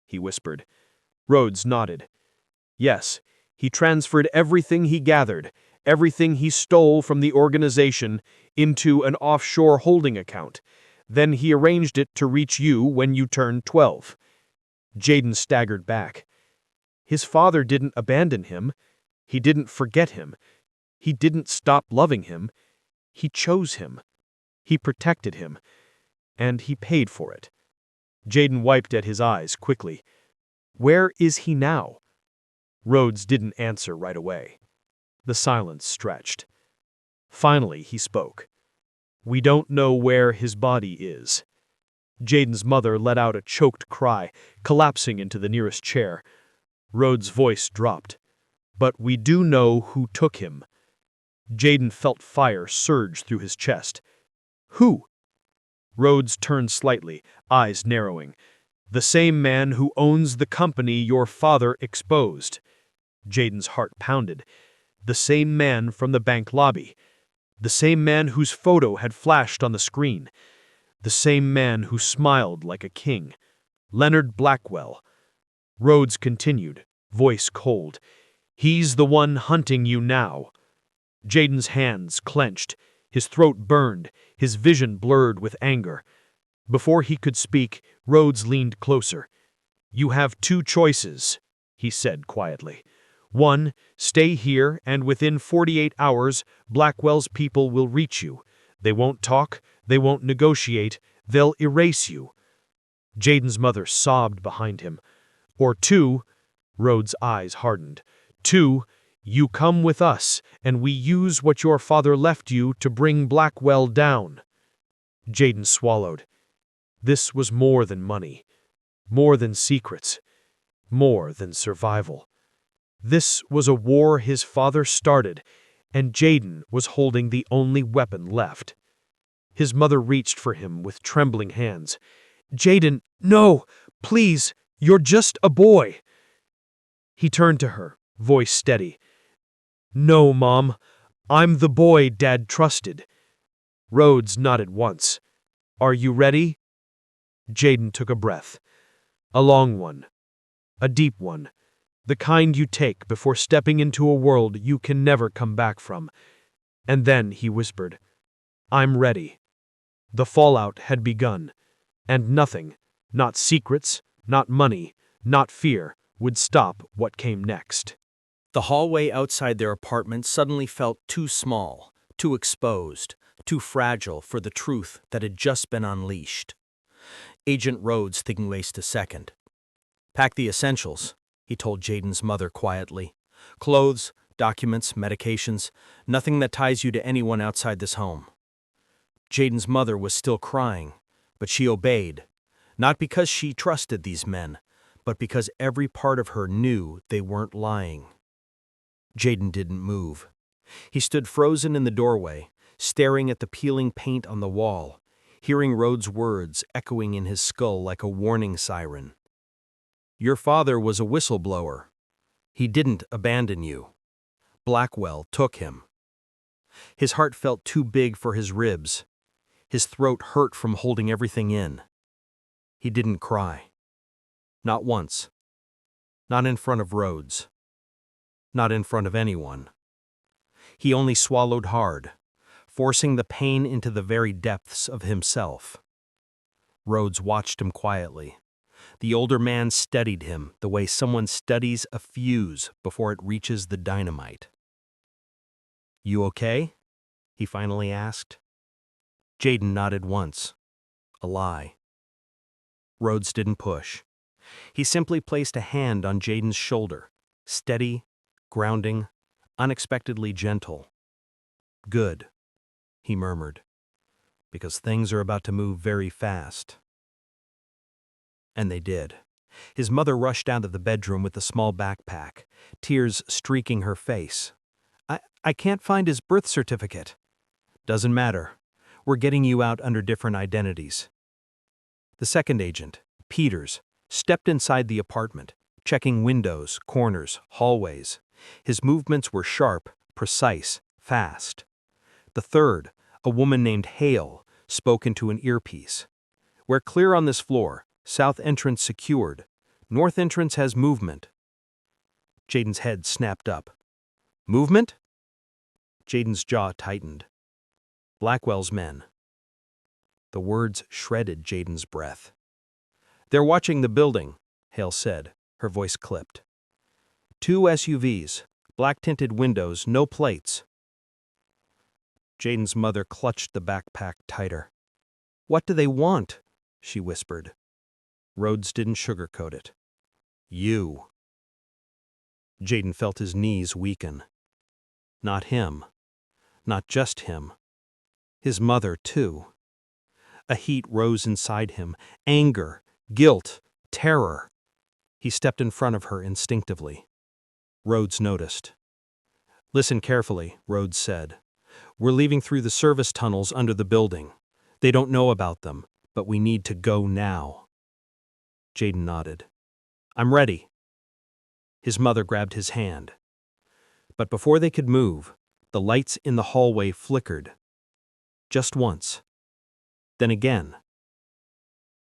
Speaker 4: he whispered. Rhodes nodded. "Yes, he transferred everything he gathered, everything he stole from the organization, into an offshore holding account. Then he arranged it to reach you when you turned 12. Jaden staggered back. His father didn't abandon him. He didn't forget him. He didn't stop loving him. He chose him. He protected him. And he paid for it. Jaden wiped at his eyes quickly. "Where is he now?" Rhodes didn't answer right away. The silence stretched. Finally, he spoke. "We don't know where his body is." Jaden's mother let out a choked cry, collapsing into the nearest chair. Rhodes' voice dropped. "But we do know who took him." Jaden felt fire surge through his chest. "Who?" Rhodes turned slightly, eyes narrowing. "The same man who owns the company your father exposed." Jaden's heart pounded. The same man from the bank lobby. The same man whose photo had flashed on the screen. The same man who smiled like a king. Leonard Blackwell. Rhodes continued, voice cold. "He's the one hunting you now." Jaden's hands clenched, his throat burned, his vision blurred with anger. Before he could speak, Rhodes leaned closer. "You have two choices," he said quietly. "One, stay here, and within 48 hours, Blackwell's people will reach you. They won't talk, they won't negotiate, they'll erase you." Jaden's mother sobbed behind him. "Or two," Rhodes' eyes hardened, "two, you come with us, and we use what your father left you to bring Blackwell down." Jaden swallowed. This was more than money, more than secrets, more than survival. This was a war his father started, and Jaden was holding the only weapon left. His mother reached for him with trembling hands. "Jaden, no, please, you're just a boy." He turned to her, voice steady. "No, Mom, I'm the boy Dad trusted." Rhodes nodded once. Are you ready? Jaden took a breath. A long one. A deep one. The kind you take before stepping into a world you can never come back from. And then he whispered, I'm ready. The fallout had begun, and nothing, not secrets, not money, not fear, would stop what came next.
Speaker 1: The hallway outside their apartment suddenly felt too small, too exposed, too fragile for the truth that had just been unleashed. Agent Rhodes thing-laced a second. Pack the essentials, he told Jaden's mother quietly. Clothes, documents, medications, nothing that ties you to anyone outside this home. Jaden's mother was still crying, but she obeyed, not because she trusted these men, but because every part of her knew they weren't lying. Jaden didn't move. He stood frozen in the doorway, staring at the peeling paint on the wall, hearing Rhodes' words echoing in his skull like a warning siren. Your father was a whistleblower. He didn't abandon you. Blackwell took him. His heart felt too big for his ribs. His throat hurt from holding everything in. He didn't cry. Not once. Not in front of Rhodes. Not in front of anyone. He only swallowed hard, forcing the pain into the very depths of himself. Rhodes watched him quietly. The older man studied him the way someone studies a fuse before it reaches the dynamite. You okay? He finally asked. Jaden nodded once. A lie. Rhodes didn't push. He simply placed a hand on Jaden's shoulder, steady, grounding, unexpectedly gentle. Good, he murmured, because things are about to move very fast. And they did. His mother rushed out of the bedroom with a small backpack, tears streaking her face. I can't find his birth certificate. Doesn't matter. We're getting you out under different identities. The second agent, Peters, stepped inside the apartment, checking windows, corners, hallways. His movements were sharp, precise, fast. The third, a woman named Hale, spoke into an earpiece. We're clear on this floor. South entrance secured. North entrance has movement. Jaden's head snapped up. Movement? Jaden's jaw tightened. Blackwell's men. The words shredded Jaden's breath. They're watching the building, Hale said, her voice clipped. 2 SUVs, black-tinted windows, no plates. Jaden's mother clutched the backpack tighter. What do they want? She whispered. Rhodes didn't sugarcoat it. You. Jaden felt his knees weaken. Not him. Not just him. His mother, too. A heat rose inside him, anger, guilt, terror. He stepped in front of her instinctively. Rhodes noticed. Listen carefully, Rhodes said. We're leaving through the service tunnels under the building. They don't know about them, but we need to go now. Jaden nodded. I'm ready. His mother grabbed his hand. But before they could move, the lights in the hallway flickered. Just once. Then again.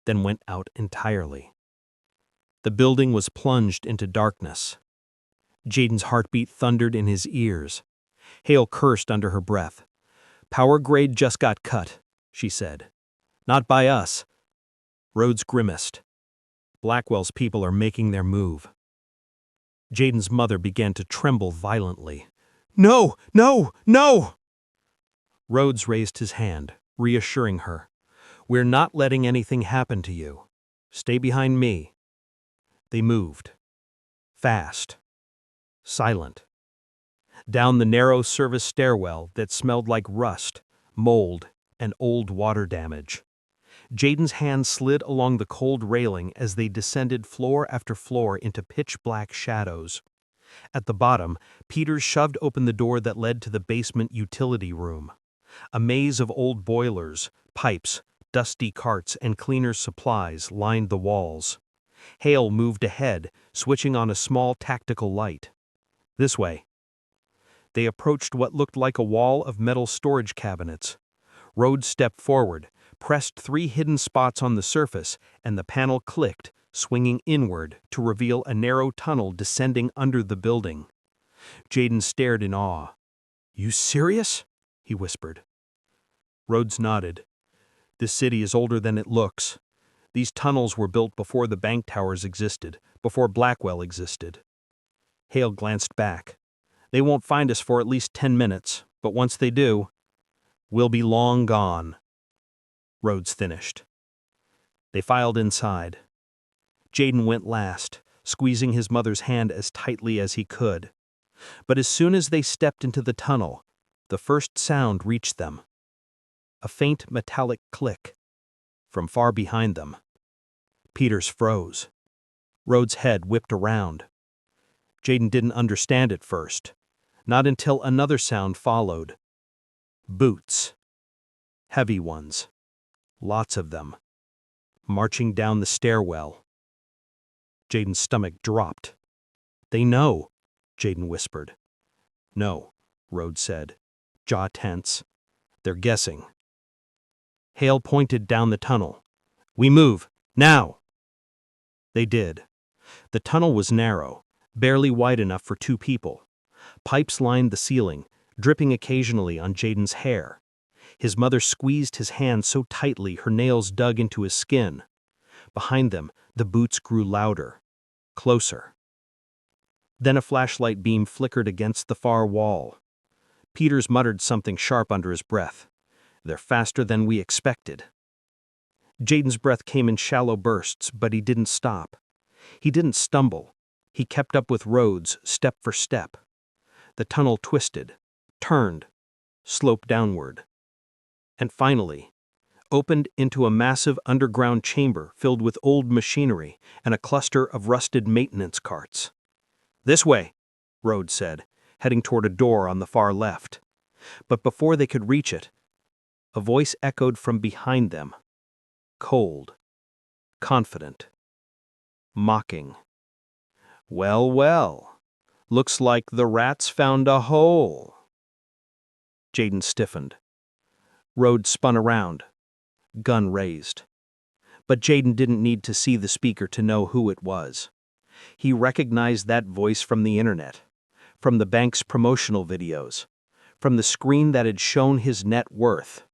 Speaker 1: Then went out entirely. The building was plunged into darkness. Jaden's heartbeat thundered in his ears. Hale cursed under her breath. Power grade just got cut, she said. Not by us. Rhodes grimaced. Blackwell's people are making their move. Jaden's mother began to tremble violently. No, no, no! Rhodes raised his hand, reassuring her. We're not letting anything happen to you. Stay behind me. They moved. Fast. Silent. Down the narrow service stairwell that smelled like rust, mold, and old water damage. Jaden's hand slid along the cold railing as they descended floor after floor into pitch-black shadows. At the bottom, Peters shoved open the door that led to the basement utility room. A maze of old boilers, pipes, dusty carts, and cleaner's supplies lined the walls. Hale moved ahead, switching on a small tactical light. This way. They approached what looked like a wall of metal storage cabinets. Rhodes stepped forward,
Speaker 4: pressed 3 hidden spots on the surface, and the panel clicked, swinging inward to reveal a narrow tunnel descending under the building. Jaden stared in awe. "You serious?" he whispered. Rhodes nodded. "This city is older than it looks. These tunnels were built before the bank towers existed, before Blackwell existed." Hale glanced back. "They won't find us for at least 10 minutes, but once they do, we'll be long gone." Rhodes finished. They filed inside. Jaden went last, squeezing his mother's hand as tightly as he could. But as soon as they stepped into the tunnel, the first sound reached them. A faint metallic click from far behind them. Peters froze. Rhodes' head whipped around. Jaden didn't understand at first, not until another sound followed. Boots. Heavy ones. Lots of them. Marching down the stairwell. Jaden's stomach dropped. "They know," Jaden whispered. "No," Rhodes said, jaw tense. "They're guessing." Hale pointed down the tunnel. "We move, now!" They did. The tunnel was narrow, barely wide enough for 2 people. Pipes lined the ceiling, dripping occasionally on Jaden's hair. His mother squeezed his hand so tightly her nails dug into his skin. Behind them, the boots grew louder, closer. Then a flashlight beam flickered against the far wall. Peters muttered something sharp under his breath. "They're faster than we expected." Jaden's breath came in shallow bursts, but he didn't stop. He didn't stumble. He kept up with Rhodes, step for step. The tunnel twisted, turned, sloped downward, and finally opened into a massive underground chamber filled with old machinery and a cluster of rusted maintenance carts. "This way," Rhodes said, heading toward a door on the far left. But before they could reach it, a voice echoed from behind them. Cold, confident, mocking. "Well, well, looks like the rats found a hole." Jaden stiffened. Rhodes spun around, gun raised. But Jaden didn't need to see the speaker to know who it was. He recognized that voice from the internet, from the bank's promotional videos, from the screen that had shown his net worth.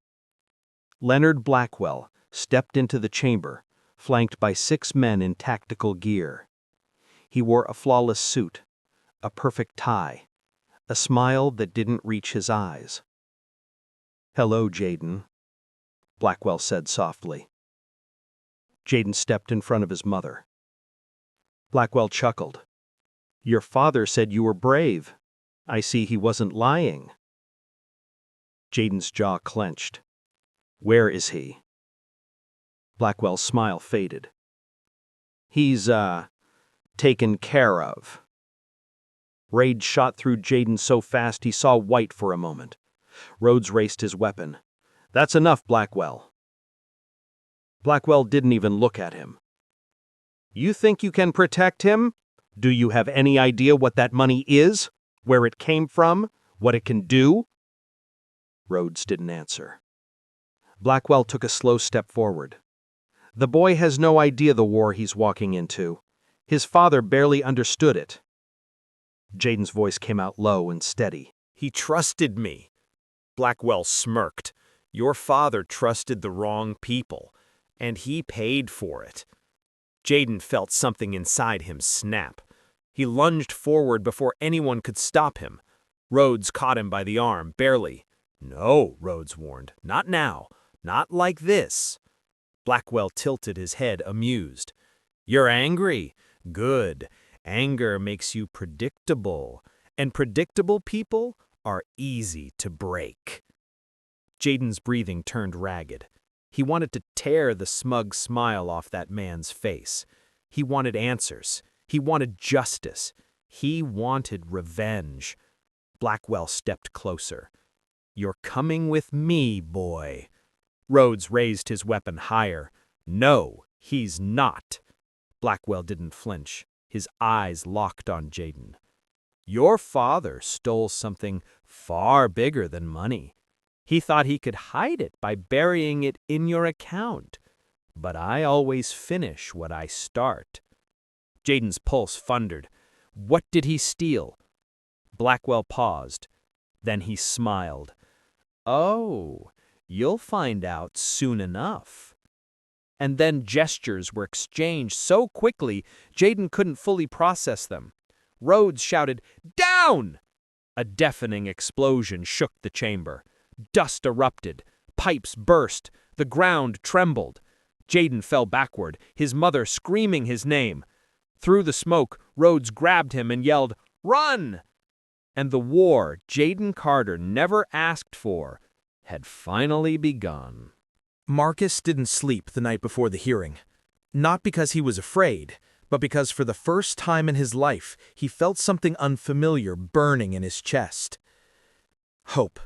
Speaker 4: Leonard Blackwell stepped into the chamber, flanked by 6 men in tactical gear. He wore a flawless suit, a perfect tie, a smile that didn't reach his eyes. "Hello, Jaden," Blackwell said softly. Jaden stepped in front of his mother. Blackwell chuckled. "Your father said you were brave. I see he wasn't lying." Jaden's jaw clenched. "Where is he?" Blackwell's smile faded. "He's, taken care of." Rage shot through Jaden so fast he saw white for a moment. Rhodes raised his weapon. "That's enough, Blackwell." Blackwell didn't even look at him. "You think you can protect him? Do you have any idea what that money is? Where it came from? What it can do?" Rhodes didn't answer. Blackwell took a slow step forward. "The boy has no idea the war he's walking into. His father barely understood it." Jaden's voice came out low and steady.
Speaker 3: "He trusted me." Blackwell smirked. "Your father trusted the wrong people, and he paid for it." Jaden felt something inside him snap. He lunged forward before anyone could stop him. Rhodes caught him by the arm, barely. "No," Rhodes warned. "Not now. Not like this." Blackwell tilted his head, amused. "You're angry? Good. Anger makes you predictable, and predictable people are easy to break." Jaden's breathing turned ragged. He wanted to tear the smug smile off that man's face. He wanted answers. He wanted justice. He wanted revenge. Blackwell stepped closer. "You're coming with me, boy." Rhodes raised his weapon higher. "No, he's not." Blackwell didn't flinch. His eyes locked on Jaden. "Your father stole something far bigger than money.
Speaker 6: He thought he could hide it by burying it in your account. But I always finish what I start." Jaden's pulse thundered. What did he steal? Blackwell paused. Then he smiled. "Oh, you'll find out soon enough." And then gestures were exchanged so quickly, Jaden couldn't fully process them. Rhodes shouted, "Down!" A deafening explosion shook the chamber. Dust erupted. Pipes burst. The ground trembled. Jaden fell backward, his mother screaming his name. Through the smoke, Rhodes grabbed him and yelled, "Run!" And the war Jaden Carter never asked for had finally begun.
Speaker 5: Marcus didn't sleep the night before the hearing. Not because he was afraid, but because for the first time in his life, he felt something unfamiliar burning in his chest. Hope.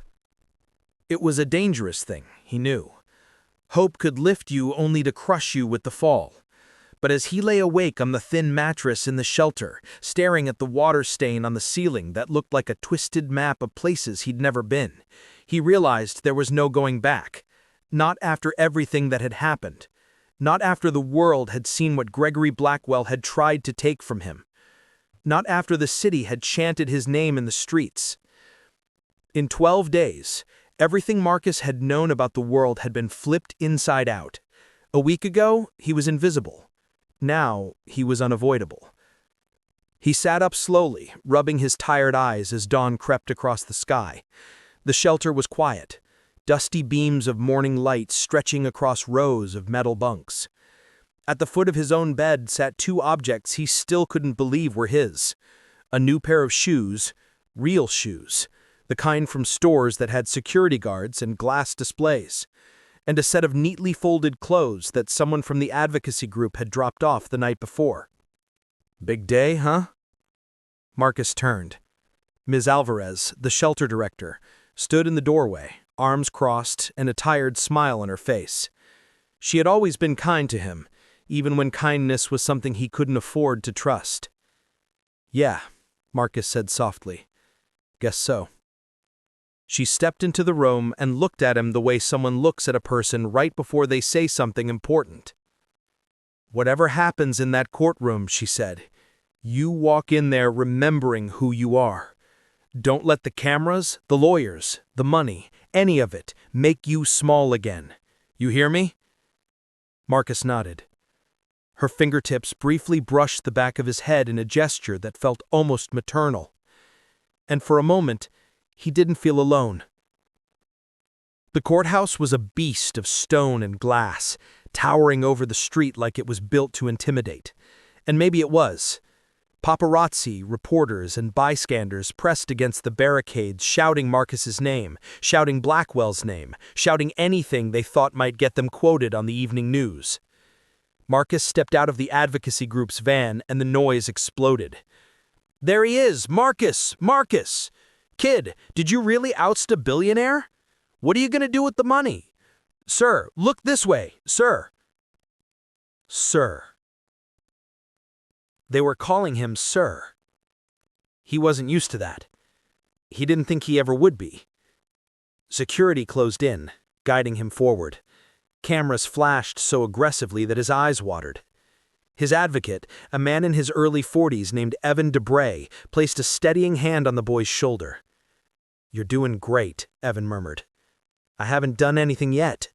Speaker 5: It was a dangerous thing, he knew. Hope could lift you only to crush you with the fall. But as he lay awake on the thin mattress in the shelter, staring at the water stain on the ceiling that looked like a twisted map of places he'd never been, he realized there was no going back. Not after everything that had happened. Not after the world had seen what Gregory Blackwell had tried to take from him. Not after the city had chanted his name in the streets. In 12 days, everything Marcus had known about the world had been flipped inside out. A week ago, he was invisible. Now, he was unavoidable. He sat up slowly, rubbing his tired eyes as dawn crept across the sky. The shelter was quiet, dusty beams of morning light stretching across rows of metal bunks. At the foot of his own bed sat 2 objects he still couldn't believe were his. A new pair of shoes, real shoes, the kind from stores that had security guards and glass displays, and a set of neatly folded clothes that someone from the advocacy group had dropped off the night before. Big day, huh? Marcus turned. Ms. Alvarez, the shelter director, stood in the doorway, arms crossed and a tired smile on her face. She had always been kind to him, even when kindness was something he couldn't afford to trust. "Yeah," Marcus said softly. "Guess so." She stepped into the room and looked at him the way someone looks at a person right before they say something important. "Whatever happens in that courtroom," she said, "you walk in there remembering who you are. Don't let the cameras, the lawyers, the money, any of it, make you small again. You hear me?" Marcus nodded. Her fingertips briefly brushed the back of his head in a gesture that felt almost maternal. And for a moment, he didn't feel alone. The courthouse was a beast of stone and glass, towering over the street like it was built to intimidate. And maybe it was. Paparazzi, reporters, and bystanders pressed against the barricades, shouting Marcus's name, shouting Blackwell's name, shouting anything they thought might get them quoted on the evening news. Marcus stepped out of the advocacy group's van and the noise exploded. "There he is! Marcus! Marcus! Kid, did you really oust a billionaire? What are you going to do with the money? Sir, look this way, sir." Sir. They were calling him Sir. He wasn't used to that. He didn't think he ever would be. Security closed in, guiding him forward. Cameras flashed so aggressively that his eyes watered. His advocate, a man in his early 40s named Evan DeBray, placed a steadying hand on the boy's shoulder. "You're doing great," Evan murmured. "I haven't done anything yet."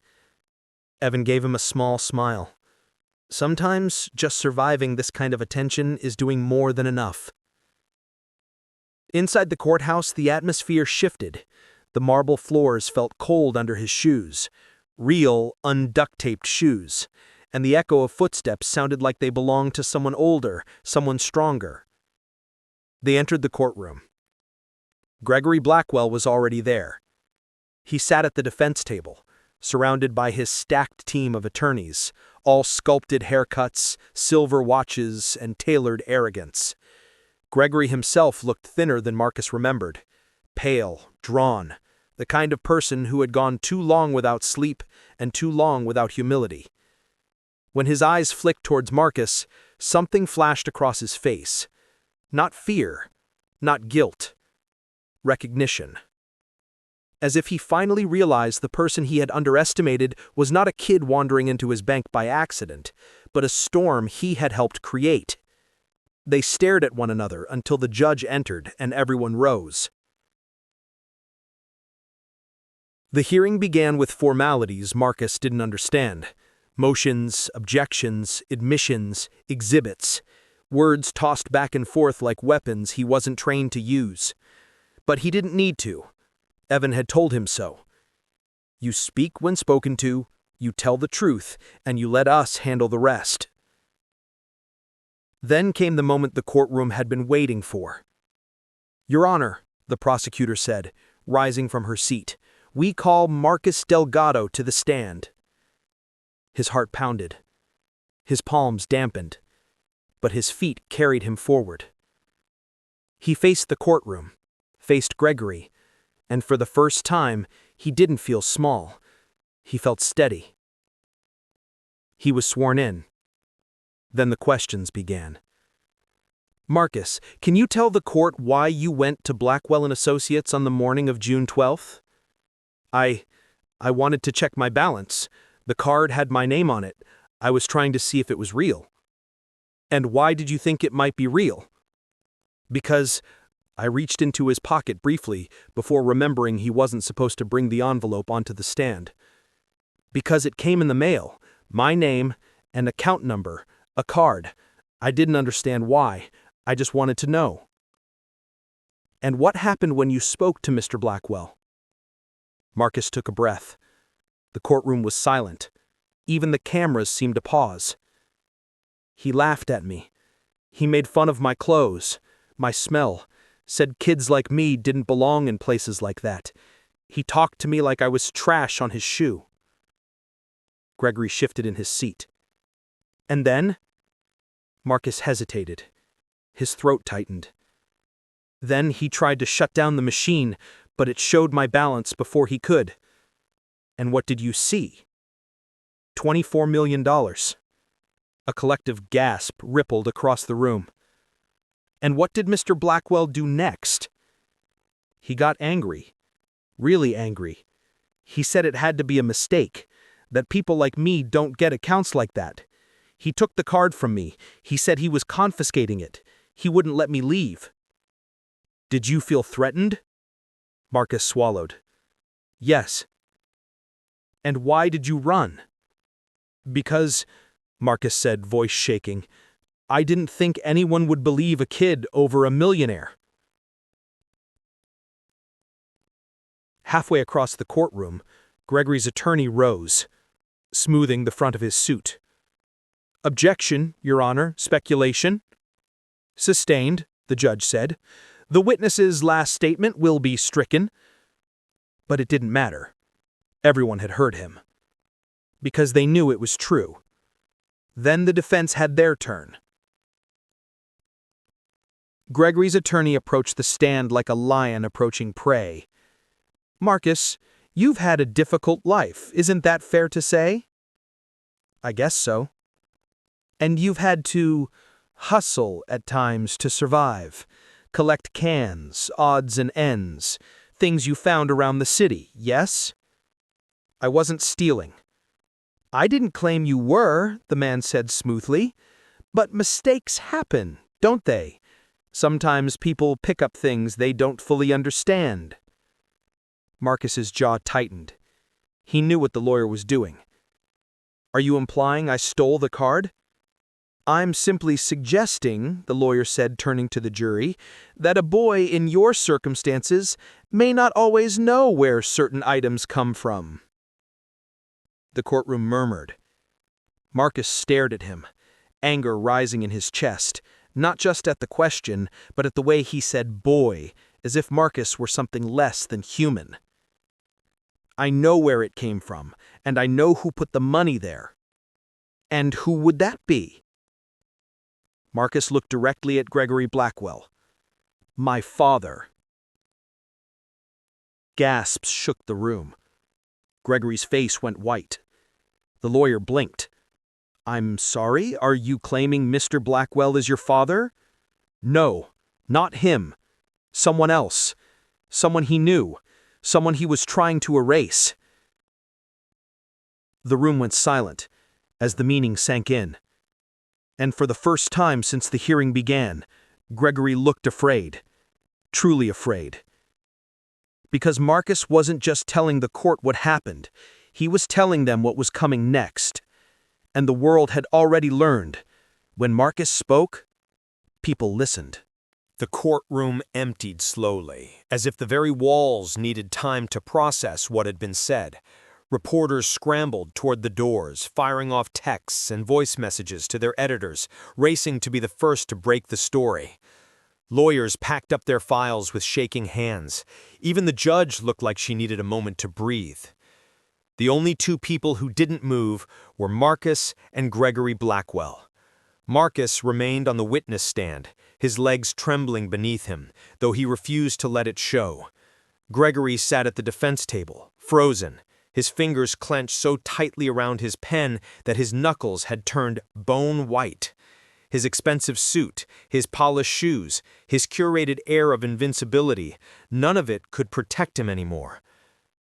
Speaker 5: Evan gave him a small smile. Sometimes just surviving this kind of attention is doing more than enough. Inside the courthouse, the atmosphere shifted. The marble floors felt cold under his shoes. Real, unduct-taped shoes. And the echo of footsteps sounded like they belonged to someone older, someone stronger. They entered the courtroom. Gregory Blackwell was already there. He sat at the defense table, surrounded by his stacked team of attorneys, all sculpted haircuts, silver watches, and tailored arrogance. Gregory himself looked thinner than Marcus remembered, pale, drawn, the kind of person who had gone too long without sleep and too long without humility. When his eyes flicked towards Marcus, something flashed across his face. Not fear, not guilt. Recognition.
Speaker 4: as if he finally realized the person he had underestimated was not a kid wandering into his bank by accident, but a storm he had helped create. They stared at one another until the judge entered and everyone rose. The hearing began with formalities Marcus didn't understand. Motions, objections, admissions, exhibits. Words tossed back and forth like weapons he wasn't trained to use. But he didn't need to. Evan had told him so. You speak when spoken to, you tell the truth, and you let us handle the rest. Then came the moment the courtroom had been waiting for. Your Honor, the prosecutor said, rising from her seat, we call Marcus Delgado to the stand. His heart pounded. His palms dampened, but his feet carried him forward. He faced the courtroom, faced Gregory, and for the first time, he didn't feel small. He felt steady. He was sworn in. Then the questions began. Marcus, can you tell the court why you went to Blackwell & Associates on the morning of June 12th? I wanted to check my balance. The card had my name on it. I was trying to see if it was real. And why did you think it might be real? Because I reached into his pocket briefly before remembering he wasn't supposed to bring the envelope onto the stand. Because it came in the mail, my name, an account number, a card. I didn't understand why. I just wanted to know. And what happened when you spoke to Mr. Blackwell? Marcus took a breath. The courtroom was silent. Even the cameras seemed to pause. He laughed at me. He made fun of my clothes, my smell, said kids like me didn't belong in places like that. He talked to me like I was trash on his shoe. Gregory shifted in his seat. And then? Marcus hesitated. His throat tightened. Then he tried to shut down the machine, but it showed my balance before he could. And what did you see? $24 million. A collective gasp rippled across the room. And what did Mr. Blackwell do next? He got angry. Really angry. He said it had to be a mistake, that people like me don't get accounts like that. He took the card from me. He said he was confiscating it. He wouldn't let me leave. Did you feel threatened? Marcus swallowed. Yes. And why did you run? Because, Marcus said, voice shaking, I didn't think anyone would believe a kid over a millionaire. Halfway across the courtroom, Gregory's attorney rose, smoothing the front of his suit. Objection, Your Honor, speculation. Sustained, the judge said. The witness's last statement will be stricken. But it didn't matter. Everyone had heard him. Because they knew it was true. Then the defense had their turn. Gregory's attorney approached the stand like a lion approaching prey. Marcus, you've had a difficult life, isn't that fair to say? I guess so. And you've had to hustle at times to survive, collect cans, odds and ends, things you found around the city, yes? I wasn't stealing. I didn't claim you were, the man said smoothly. But mistakes happen, don't they? Sometimes people pick up things they don't fully understand. Marcus's jaw tightened. He knew what the lawyer was doing. Are you implying I stole the card? I'm simply suggesting, the lawyer said, turning to the jury, that a boy in your circumstances may not always know where certain items come from. The courtroom murmured. Marcus stared at him, anger rising in his chest, not just at the question, but at the way he said boy, as if Marcus were something less than human. I know where it came from, and I know who put the money there. And who would that be? Marcus looked directly at Gregory Blackwell. My father. Gasps shook the room. Gregory's face went white. The lawyer blinked. I'm sorry, are you claiming Mr. Blackwell is your father? No, not him. Someone else. Someone he knew. someone he was trying to erase. The room went silent as the meaning sank in. And for the first time since the hearing began, Gregory looked afraid, truly afraid. Because Marcus wasn't just telling the court what happened, he was telling them what was coming next. And the world had already learned. When Marcus spoke, people listened.
Speaker 2: The courtroom emptied slowly, as if the very walls needed time to process what had been said. Reporters scrambled toward the doors, firing off texts and voice messages to their editors, racing to be the first to break the story. Lawyers packed up their files with shaking hands. Even the judge looked like she needed a moment to breathe. The only two people who didn't move were Marcus and Gregory Blackwell. Marcus remained on the witness stand, his legs trembling beneath him, though he refused to let it show. Gregory sat at the defense table, frozen, his fingers clenched so tightly around his pen that his knuckles had turned bone white. His expensive suit, his polished shoes, his curated air of invincibility, none of it could protect him anymore.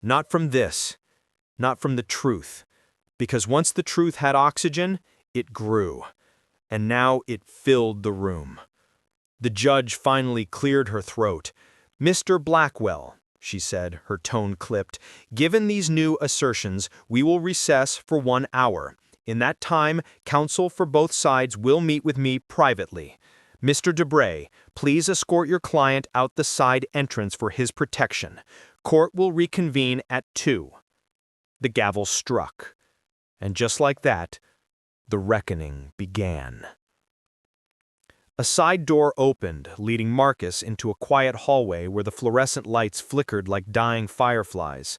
Speaker 2: Not from this, not from the truth, because once the truth had oxygen, it grew, and now it filled the room. The judge finally cleared her throat. "Mr. Blackwell," she said, her tone clipped, "given these new assertions, we will recess for 1 hour. In that time, counsel for both sides will meet with me privately. Mr. Debray, please escort your client out the side entrance for his protection. Court will reconvene at 2. The gavel struck, and just like that, the reckoning began. A side door opened, leading Marcus into a quiet hallway where the fluorescent lights flickered like dying fireflies.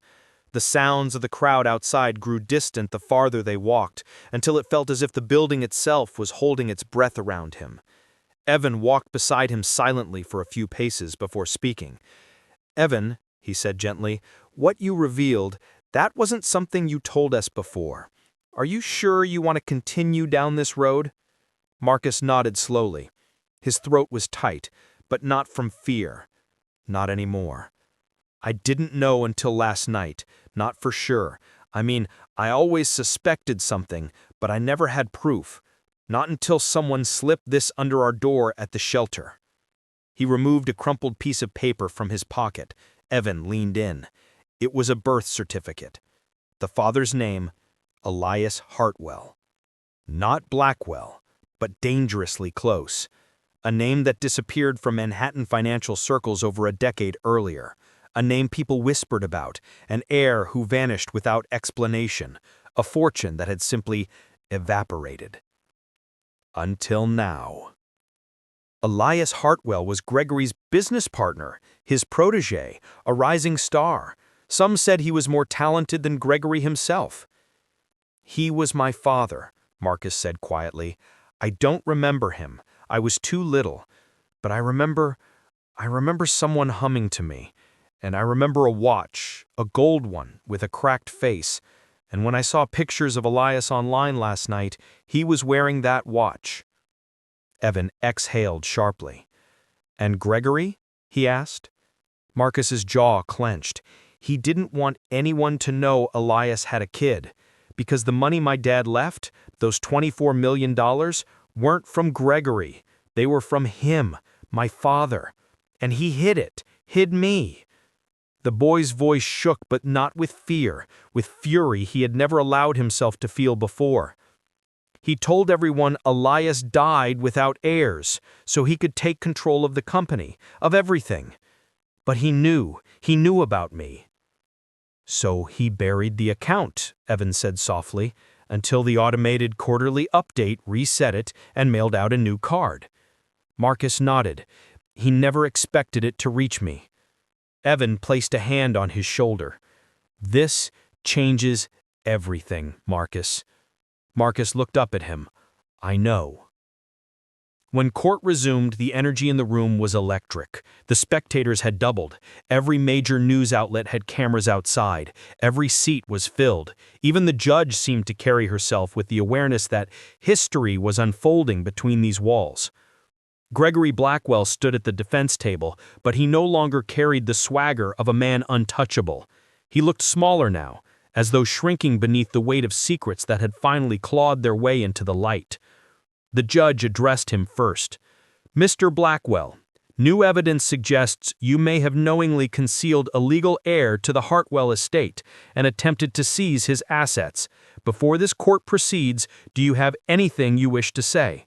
Speaker 2: The sounds of the crowd outside grew distant the farther they walked, until it felt as if the building itself was holding its breath around him. Evan walked beside him silently for a few paces before speaking. "Evan," he said gently, "what you revealed, that wasn't something you told us before. Are you sure you want to continue down this road?" Marcus nodded slowly. His throat was tight, but not from fear. Not anymore. "I didn't know until last night, not for sure. I mean, I always suspected something, but I never had proof. Not until someone slipped this under our door at the shelter." He removed a crumpled piece of paper from his pocket. Evan leaned in. It was a birth certificate. The father's name, Elias Hartwell. Not Blackwell, but dangerously close. A name that disappeared from Manhattan financial circles over a decade earlier. A name people whispered about, an heir who vanished without explanation, a fortune that had simply evaporated. Until now. Elias Hartwell was Gregory's business partner, his protege, a rising star. Some said he was more talented than Gregory himself. "He was my father," Marcus said quietly. "I don't remember him. I was too little. But I remember someone humming to me. And I remember a watch, a gold one, with a cracked face. And when I saw pictures of Elias online last night, he was wearing that watch." Evan exhaled sharply. "And Gregory?" he asked. Marcus's jaw clenched. He didn't want anyone to know Elias had a kid, because the money my dad left, those $24 million, weren't from Gregory. They were from him, my father. And he hid it, hid me. The boy's voice shook, but not with fear, with fury he had never allowed himself to feel before. He told everyone Elias died without heirs, so he could take control of the company, of everything. But he knew about me. "So he buried the account," Evan said softly, until the automated quarterly update reset it and mailed out a new card. Marcus nodded. He never expected it to reach me. Evan placed a hand on his shoulder. "This changes everything, Marcus." Marcus looked up at him. "I know." When court resumed, the energy in the room was electric. The spectators had doubled. Every major news outlet had cameras outside. Every seat was filled. Even the judge seemed to carry herself with the awareness that history was unfolding between these walls.
Speaker 3: Gregory Blackwell stood at the defense table, but he no longer carried the swagger of a man untouchable. He looked smaller now, as though shrinking beneath the weight of secrets that had finally clawed their way into the light. The judge addressed him first. "Mr. Blackwell, new evidence suggests you may have knowingly concealed a legal heir to the Hartwell estate and attempted to seize his assets. Before this court proceeds, do you have anything you wish to say?"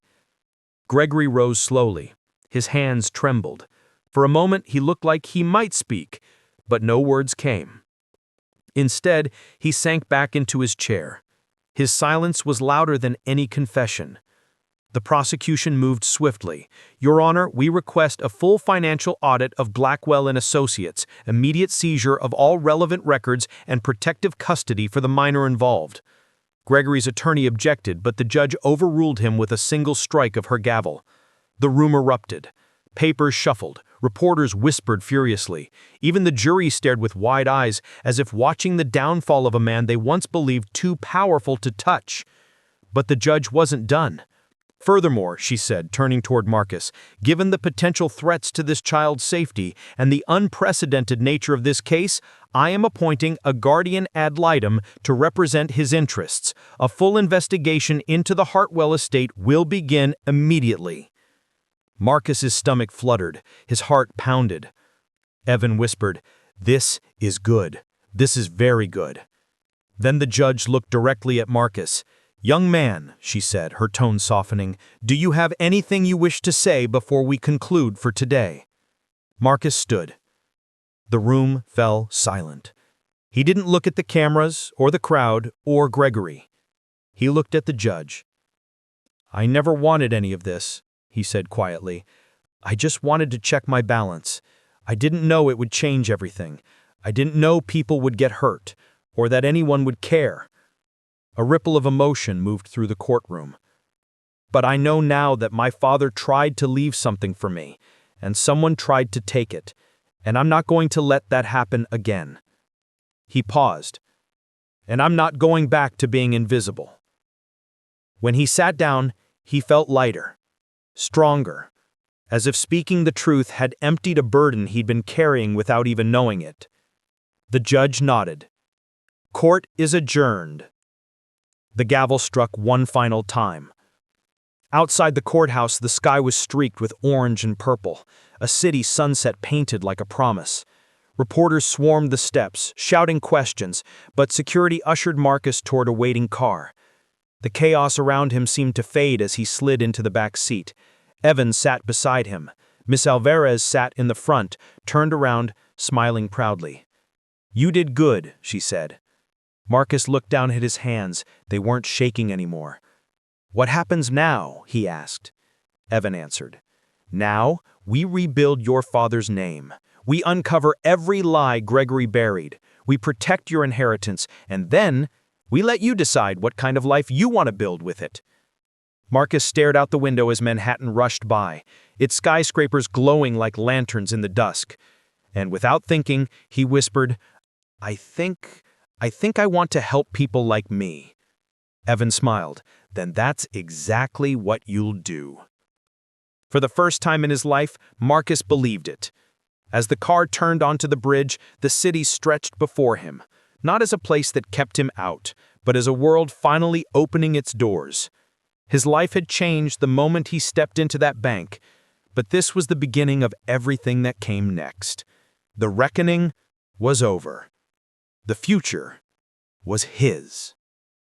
Speaker 3: Gregory rose slowly. His hands trembled. For a moment he looked like he might speak, but no words came. Instead, he sank back into his chair. His silence was louder than any confession. The prosecution moved swiftly. "Your Honor, we request a full financial audit of Blackwell and Associates, immediate seizure of all relevant records, and protective custody for the minor involved." Gregory's attorney objected, but the judge overruled him with a single strike of her gavel. The room erupted. Papers shuffled. Reporters whispered furiously. Even the jury stared with wide eyes, as if watching the downfall of a man they once believed too powerful to touch. But the judge wasn't done. "Furthermore," she said, turning toward Marcus, "given the potential threats to this child's safety and the unprecedented nature of this case, I am appointing a guardian ad litem to represent his interests. A full investigation into the Hartwell estate will begin immediately." Marcus's stomach fluttered, his heart pounded. Evan whispered, "This is good. This is very good." Then the judge looked directly at Marcus. "Young man," she said, her tone softening, "do you have anything you wish to say before we conclude for today?" Marcus stood. The room fell silent. He didn't look at the cameras, or the crowd, or Gregory. He looked at the judge. "I never wanted any of this," he said quietly. "I just wanted to check my balance. I didn't know it would change everything. I didn't know people would get hurt, or that anyone would care." A ripple of emotion moved through the courtroom. "But I know now that my father tried to leave something for me, and someone tried to take it, and I'm not going to let that happen again." He paused. "And I'm not going back to being invisible." When he sat down, he felt lighter, stronger, as if speaking the truth had emptied a burden he'd been carrying without even knowing it. The judge nodded. "Court is adjourned." The gavel struck one final time. Outside the courthouse, the sky was streaked with orange and purple, a city sunset painted like a promise. Reporters swarmed the steps, shouting questions, but security ushered Marcus toward a waiting car. The chaos around him seemed to fade as he slid into the back seat. Evan sat beside him. Miss Alvarez sat in the front, turned around, smiling proudly. "You did good," she said. Marcus looked down at his hands. They weren't shaking anymore. "What happens now?" he asked. Evan answered. "Now, we rebuild your father's name. We uncover every lie Gregory buried. We protect your inheritance, and then we let you decide what kind of life you want to build with it." Marcus stared out the window as Manhattan rushed by, its skyscrapers glowing like lanterns in the dusk. And without thinking, he whispered, I think I want to help people like me." Evan smiled. "Then that's exactly what you'll do." For the first time in his life, Marcus believed it. As the car turned onto the bridge, the city stretched before him, not as a place that kept him out, but as a world finally opening its doors. His life had changed the moment he stepped into that bank, but this was the beginning of everything that came next. The reckoning was over. The future was his.